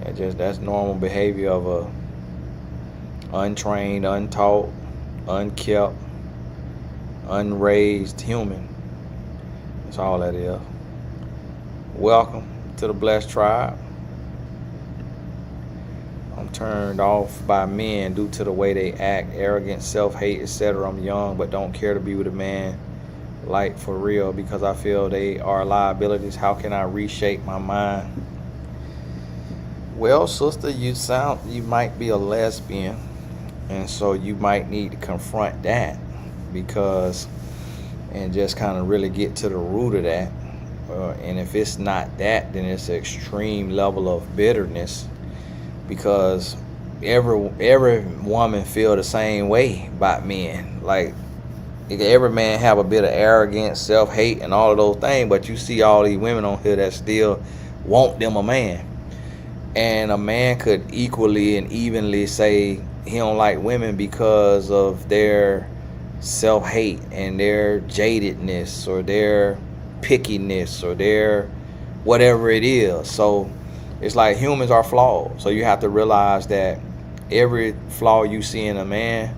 That's normal behavior of a untrained, untaught, unkept, unraised human. That's all that is. Welcome to the Blessed Tribe. I'm turned off by men due to the way they act, arrogance, self-hate, etc. I'm young but don't care to be with a man like for real, because I feel they are liabilities. How can I reshape my mind? Well, sister, you might be a lesbian, and so you might need to confront that, and just kind of really get to the root of that. And if it's not that, then it's an extreme level of bitterness, because every woman feel the same way about men. Like, every man have a bit of arrogance, self-hate, and all of those things, but you see all these women on here that still want them a man. And a man could equally and evenly say he don't like women because of their self-hate and their jadedness or their pickiness or their whatever it is. So it's like humans are flawed. So you have to realize that every flaw you see in a man,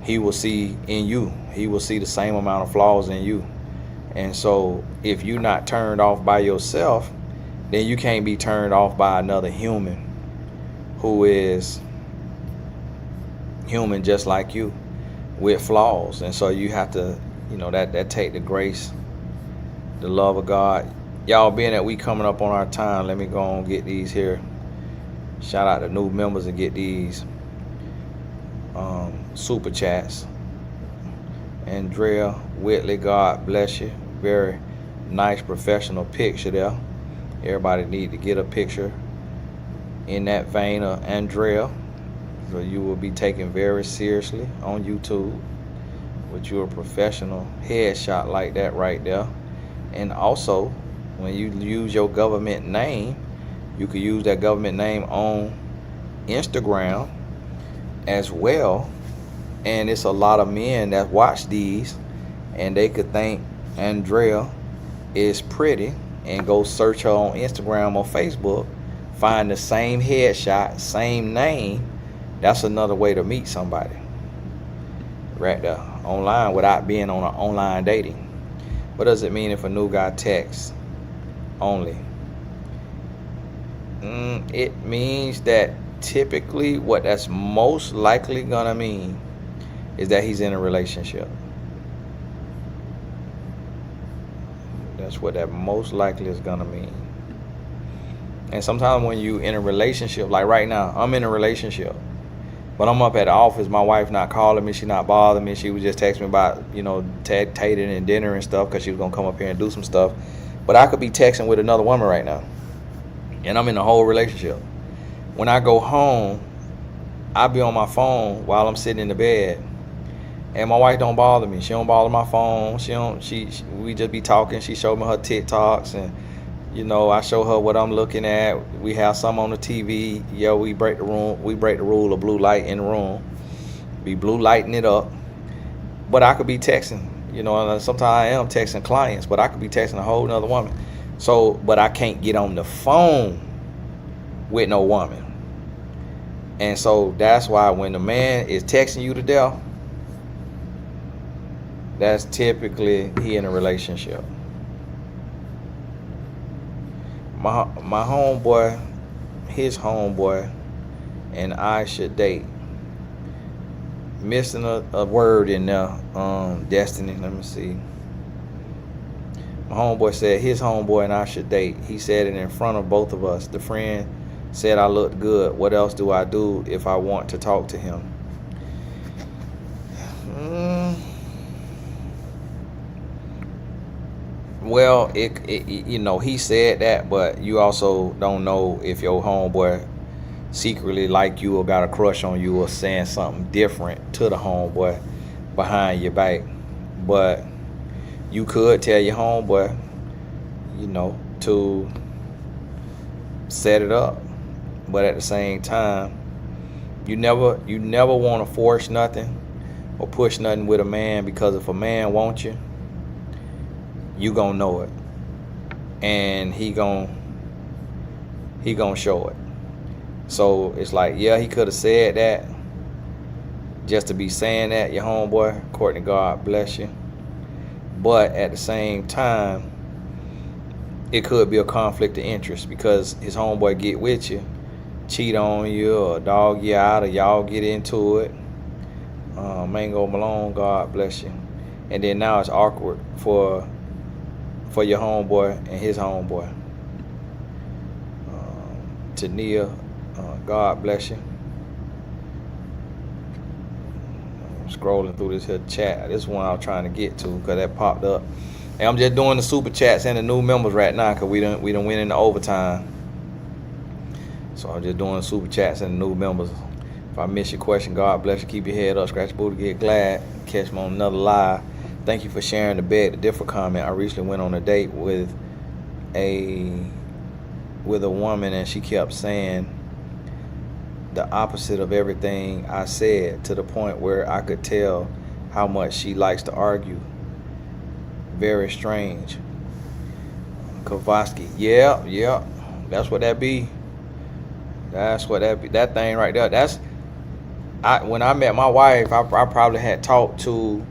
he will see in you. He will see the same amount of flaws in you. And so if you're not turned off by yourself, then you can't be turned off by another human who is human just like you with flaws. And so you have to, that take the grace, the love of God. Y'all, being that we coming up on our time, let me go and get these here. Shout out to new members and get these super chats. Andrea Whitley, God bless you. Very nice professional picture there. Everybody need to get a picture in that vein of Andrea, so you will be taken very seriously on YouTube with your professional headshot like that right there. And also, when you use your government name, you can use that government name on Instagram as well. And it's a lot of men that watch these, and they could think Andrea is pretty and go search her on Instagram or Facebook, find the same headshot, same name. That's another way to meet somebody right there online without being on an online dating. What does it mean if a new guy texts only? It means that typically what that's most likely gonna mean is that he's in a relationship. That's what that most likely is gonna mean. And sometimes when you in a relationship, like right now, I'm in a relationship, but I'm up at the office, my wife not calling me, she not bothering me, she was just texting me about, tating and dinner and stuff, because she was gonna come up here and do some stuff. But I could be texting with another woman right now, and I'm in a whole relationship. When I go home, I be on my phone while I'm sitting in the bed, and my wife don't bother me. She don't bother my phone. We just be talking. She showed me her TikToks, and I show her what I'm looking at. We have some on the TV. We break the rule of blue light in the room. Be blue lighting it up. But I could be texting. Sometimes I am texting clients, but I could be texting a whole nother woman. So, but I can't get on the phone with no woman. And so that's why when the man is texting you to death, that's typically he in a relationship. My homeboy, his homeboy, and I should date. Missing a word in there, Destiny. Let me see. My homeboy said his homeboy and I should date. He said it in front of both of us. The friend said I looked good. What else do I do if I want to talk to him? Well, he said that, but you also don't know if your homeboy secretly like you or got a crush on you or saying something different to the homeboy behind your back. But you could tell your homeboy, to set it up. But at the same time, you never want to force nothing or push nothing with a man, because if a man wants you, you gonna know it, and he gonna show it. So it's like, yeah, he could have said that just to be saying that, your homeboy, Courtney, God bless you. But at the same time, it could be a conflict of interest, because his homeboy get with you, cheat on you, or dog you out, or y'all get into it. Mango Malone, God bless you. And then now it's awkward for your homeboy and his homeboy. Tania, God bless you. I'm scrolling through this here chat. This one I was trying to get to because that popped up. And I'm just doing the super chats and the new members right now because we done went into overtime. So I'm just doing the super chats and the new members. If I miss your question, God bless you. Keep your head up, scratch your booty, get glad. Catch me on another live. Thank you for sharing the bed, the different comment. I recently went on a date with a woman, and she kept saying the opposite of everything I said, to the point where I could tell how much she likes to argue. Very strange. Kovaski, yeah, that's what that be. That's what that be. That thing right there. When I met my wife, I probably had talked to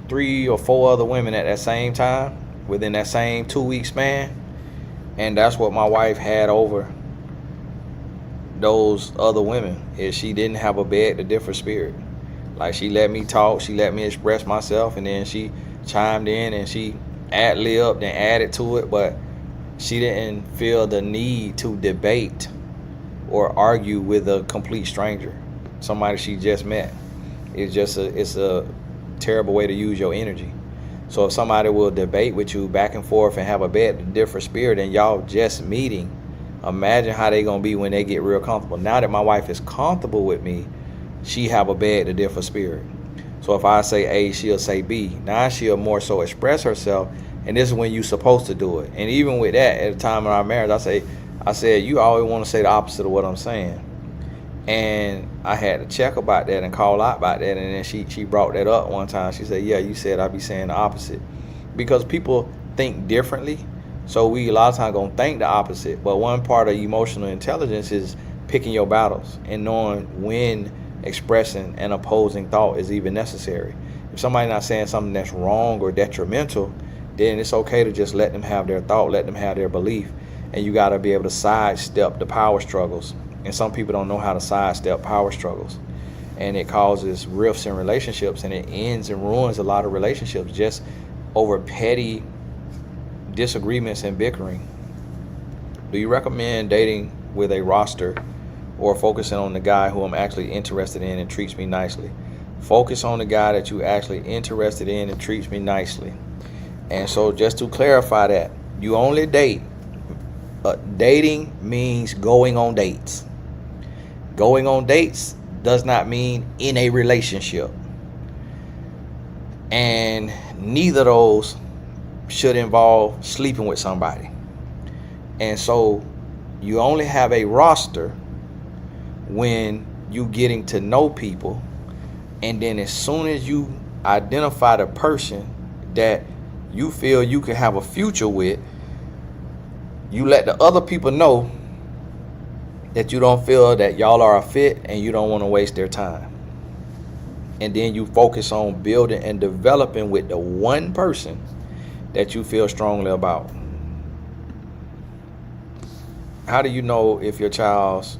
3 or 4 other women at that same time within that same 2-week span, and that's what my wife had over those other women, is she didn't have a bed to differ spirit. Like, she let me talk, she let me express myself, and then she chimed in and she ad-libbed and added to it, but she didn't feel the need to debate or argue with a complete stranger, somebody she just met. It's a terrible way to use your energy. So if somebody will debate with you back and forth and have a bed to differ spirit, and y'all just meeting, imagine how they gonna be when they get real comfortable. Now that my wife is comfortable with me, she have a bed to differ spirit. So if I say A, she'll say B. Now she'll more so express herself, and this is when you're supposed to do it. And even with that, at the time of our marriage, I said, you always want to say the opposite of what I'm saying. And I had to check about that and call out about that. And then she brought that up one time. She said, yeah, you said I be saying the opposite. Because people think differently. So we a lot of times gonna think the opposite. But one part of emotional intelligence is picking your battles and knowing when expressing an opposing thought is even necessary. If somebody's not saying something that's wrong or detrimental, then it's okay to just let them have their thought, let them have their belief. And you gotta be able to sidestep the power struggles. And some people don't know how to sidestep power struggles. And it causes rifts in relationships, and it ends and ruins a lot of relationships just over petty disagreements and bickering. Do you recommend dating with a roster or focusing on the guy who I'm actually interested in and treats me nicely? Focus on the guy that you actually interested in and treats me nicely. And so just to clarify that, you only date. Dating means going on dates. Going on dates does not mean in a relationship. And neither of those should involve sleeping with somebody. And so you only have a roster when you getting to know people. And then as soon as you identify the person that you feel you can have a future with, you let the other people know that you don't feel that y'all are a fit and you don't want to waste their time. And then you focus on building and developing with the one person that you feel strongly about. How do you know if your child's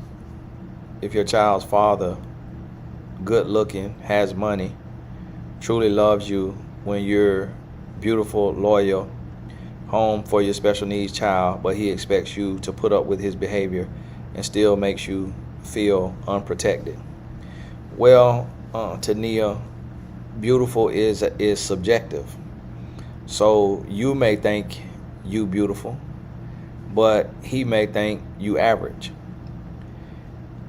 father, good looking, has money, truly loves you when you're beautiful, loyal, home for your special needs child, but he expects you to put up with his behavior and still makes you feel unprotected? Well, Tania, beautiful is subjective. So you may think you beautiful, but he may think you average.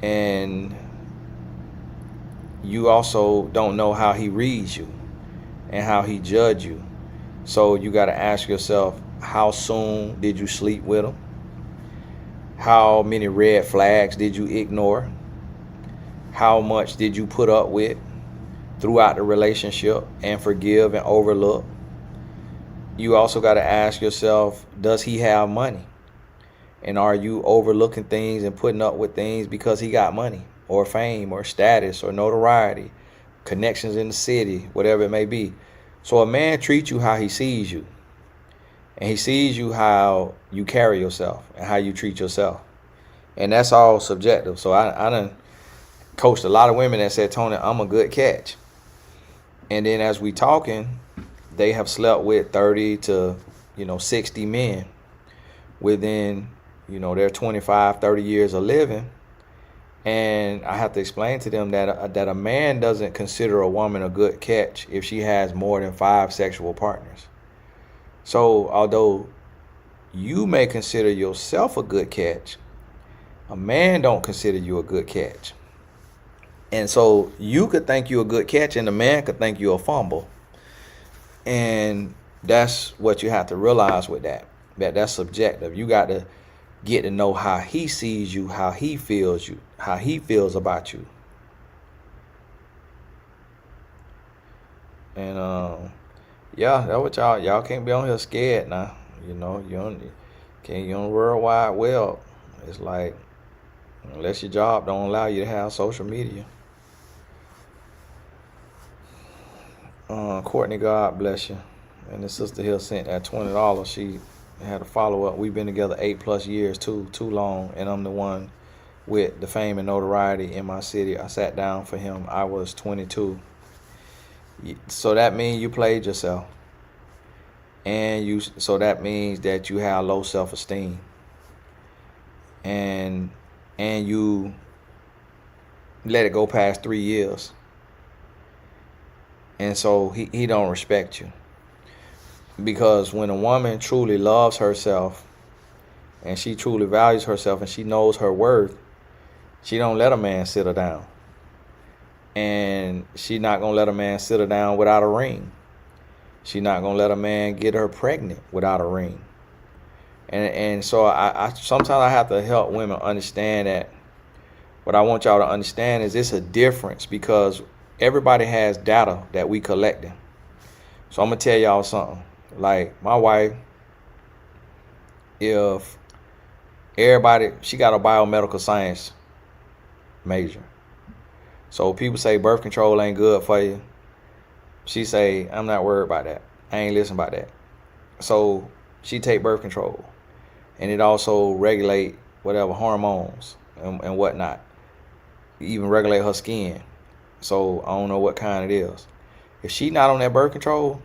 And you also don't know how he reads you and how he judges you. So you got to ask yourself, how soon did you sleep with him? How many red flags did you ignore? How much did you put up with throughout the relationship and forgive and overlook? You also got to ask yourself, does he have money? And are you overlooking things and putting up with things because he got money or fame or status or notoriety, connections in the city, whatever it may be? So a man treats you how he sees you. And he sees you how you carry yourself and how you treat yourself. And that's all subjective. So I done coached a lot of women that said, Tony, I'm a good catch. And then as we talking, they have slept with 30 to 60 men within their 25, 30 years of living. And I have to explain to them that a man doesn't consider a woman a good catch if she has more than 5 sexual partners. So although you may consider yourself a good catch, a man don't consider you a good catch. And so you could think you a good catch and the man could think you a fumble. And that's what you have to realize with that's subjective. You got to get to know how he sees you, how he feels about you. And yeah, that's what y'all can't be on here scared now. You on World Wide Web. It's like, unless your job don't allow you to have social media. Courtney, God bless you. And the sister here sent that $20. She had a follow-up. We've been together 8+ years, too long, and I'm the one with the fame and notoriety in my city. I sat down for him. I was 22. So that means you played yourself. So that means that you have low self-esteem. And you let it go past 3 years. And so he don't respect you. Because when a woman truly loves herself and she truly values herself and she knows her worth, she don't let a man sit her down. And she not going to let a man sit her down without a ring. She not going to let a man get her pregnant without a ring. And so I sometimes I have to help women understand that What I want y'all to understand is it's a difference because everybody has data that we collecting. So I'm gonna tell y'all something. Like my wife, if everybody, she got a biomedical science major. So people say birth control ain't good for you. She say, I'm not worried about that. I ain't listening about that. So she take birth control. And it also regulate whatever hormones and whatnot. Even regulate her skin. So I don't know what kind it is. If she not on that birth control,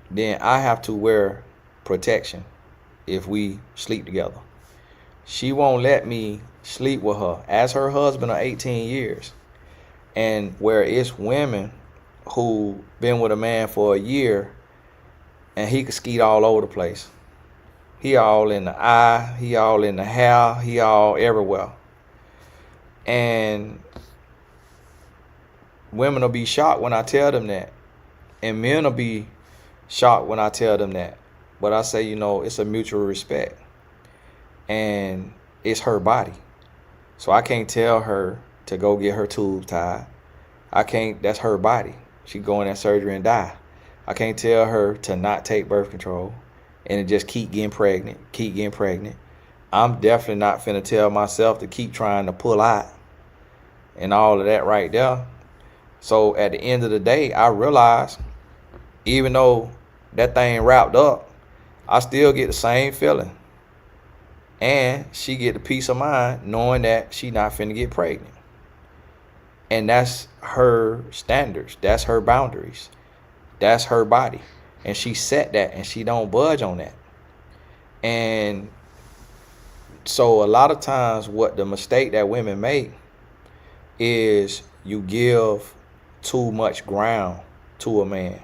then I have to wear protection if we sleep together. She won't let me sleep with her as her husband of 18 years. And where it's women who been with a man for a year and he could skeet all over the place. He all in the eye, he all in the hair, he all everywhere. And women will be shocked when I tell them that. And men will be shocked when I tell them that. But I say, it's a mutual respect. And it's her body. So I can't tell her to go get her tubes tied. I can't, that's her body. She go in that surgery and die. I can't tell her to not take birth control and just keep getting pregnant. I'm definitely not finna tell myself to keep trying to pull out and all of that right there. So at the end of the day, I realize even though that thing wrapped up, I still get the same feeling. And she get the peace of mind knowing that she not finna get pregnant. And that's her standards. That's her boundaries. That's her body. And she set that and she don't budge on that. And so a lot of times what the mistake that women make is you give too much ground to a man.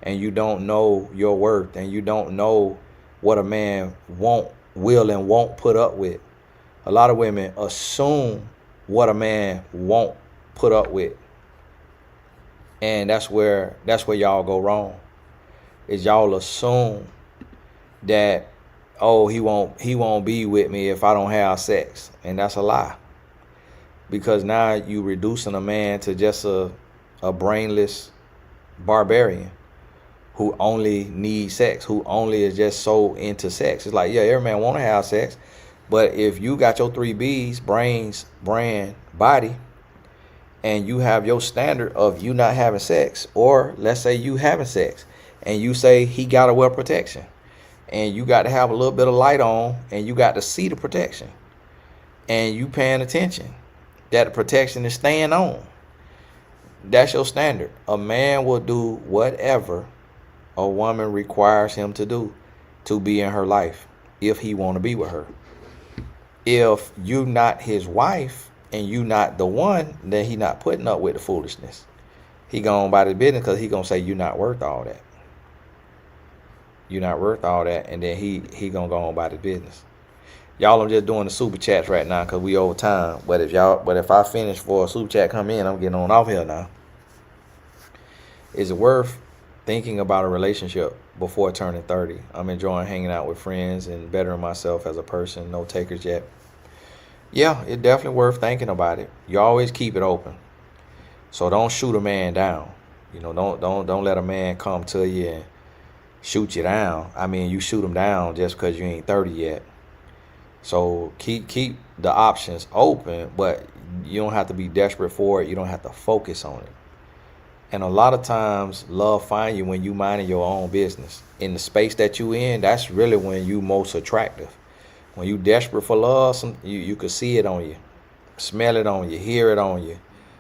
And you don't know your worth. And you don't know what a man will and won't put up with. A lot of women assume what a man won't put up with. And that's where y'all go wrong. Is y'all assume that, oh, he won't be with me if I don't have sex. And that's a lie. Because now you reducing a man to just a brainless barbarian who only needs sex, who only is just so into sex. It's like, yeah, every man want to have sex. But if you got your 3 B's, brains, brand, body, and you have your standard of you not having sex, or let's say you having sex, and you say he got to wear protection, and you got to have a little bit of light on, and you got to see the protection, and you paying attention that the protection is staying on. That's your standard. A man will do whatever a woman requires him to do to be in her life if he want to be with her. If you not his wife and you not the one, then he not putting up with the foolishness. He going by the business because he gonna say you not worth all that. You not worth all that, and then he gonna go on by the business. Y'all, I'm just doing the super chats right now because we over time. But if I finish for a super chat come in, I'm getting on off here now. Is it worth thinking about a relationship before turning 30? I'm enjoying hanging out with friends and bettering myself as a person. No takers yet. Yeah, it's definitely worth thinking about it. You always keep it open. So don't shoot a man down. Don't let a man come to you and shoot you down. I mean, you shoot him down just because you ain't 30 yet. So keep the options open, but you don't have to be desperate for it. You don't have to focus on it. And a lot of times love find you when you minding your own business. In the space that you in, that's really when you most attractive. When you desperate for love, you could see it on you, smell it on you, hear it on you,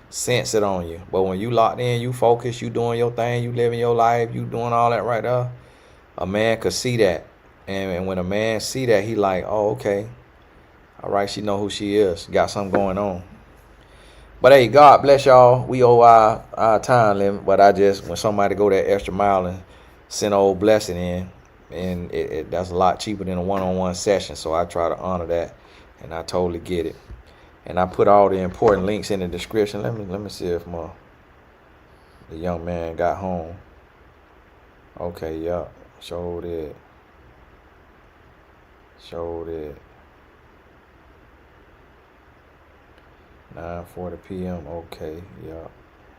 sense it on you. But when you locked in, you focus, you doing your thing, you living your life, you doing all that right there, a man could see that. And when a man see that, he like, oh, okay. All right, she know who she is. Got something going on. But hey, God bless y'all. We owe our time limit. But when somebody go that extra mile and send an old blessing in, and that's a lot cheaper than a one-on-one session. So I try to honor that, and I totally get it. And I put all the important links in the description. Let me see if the young man got home. Okay, yeah, showed it. 9:40 p.m. Okay, yeah.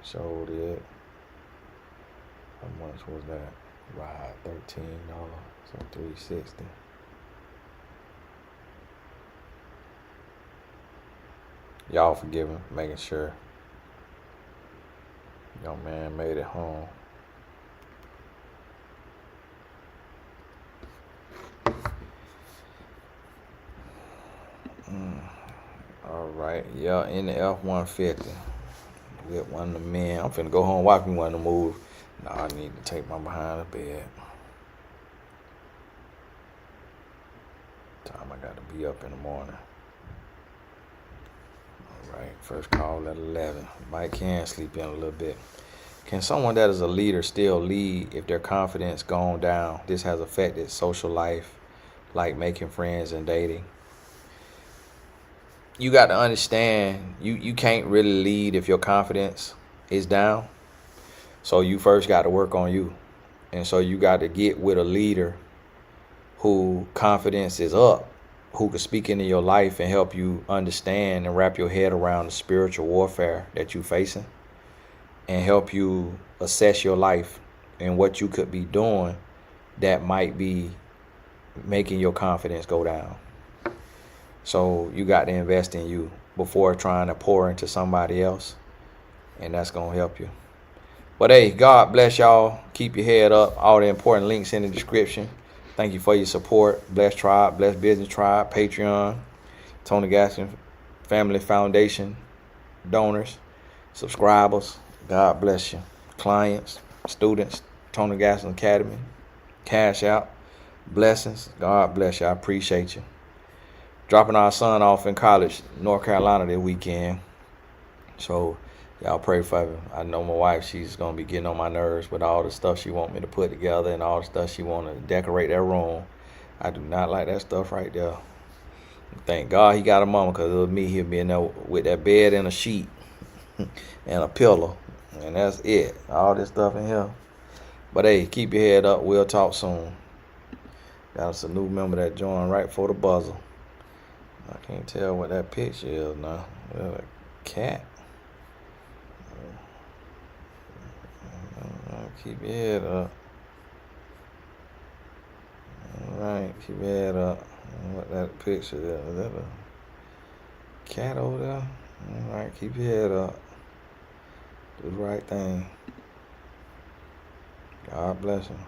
Showed it. How much was that? Right, $13. So $360. Y'all forgive me, making sure. Young man made it home. All right, yeah, in the F-150 with one of the men. I'm finna go home, watch me one of the move. Nah, I need to take my behind the bed. Time I got to be up in the morning. All right, first call at 11. Mike can sleep in a little bit. Can someone that is a leader still lead if their confidence gone down? This has affected social life, like making friends and dating. You got to understand, you can't really lead if your confidence is down. So you first got to work on you. And so you got to get with a leader who confidence is up, who can speak into your life and help you understand and wrap your head around the spiritual warfare that you're facing, and help you assess your life and what you could be doing that might be making your confidence go down. So you got to invest in you before trying to pour into somebody else, and that's going to help you. But hey, God bless y'all. Keep your head up. All the important links in the description. Thank you for your support. Bless Tribe, Bless Business Tribe, Patreon, Tony Gaskin Family Foundation, donors, subscribers. God bless you. Clients, students, Tony Gaskin Academy, Cash Out, blessings. God bless you. I appreciate you. Dropping our son off in college, North Carolina this weekend. So y'all pray for him. I know my wife, she's going to be getting on my nerves with all the stuff she want me to put together and all the stuff she want to decorate that room. I do not like that stuff right there. Thank God he got a mama, because it was me, he'll be in there with that bed and a sheet and a pillow. And that's it. All this stuff in here. But hey, keep your head up. We'll talk soon. Got us a new member that joined right for the buzzer. I can't tell what that picture is now. A cat. Keep your head up. Alright, keep your head up. What that picture is. Is that a cat over there? Alright, keep your head up. Do the right thing. God bless him.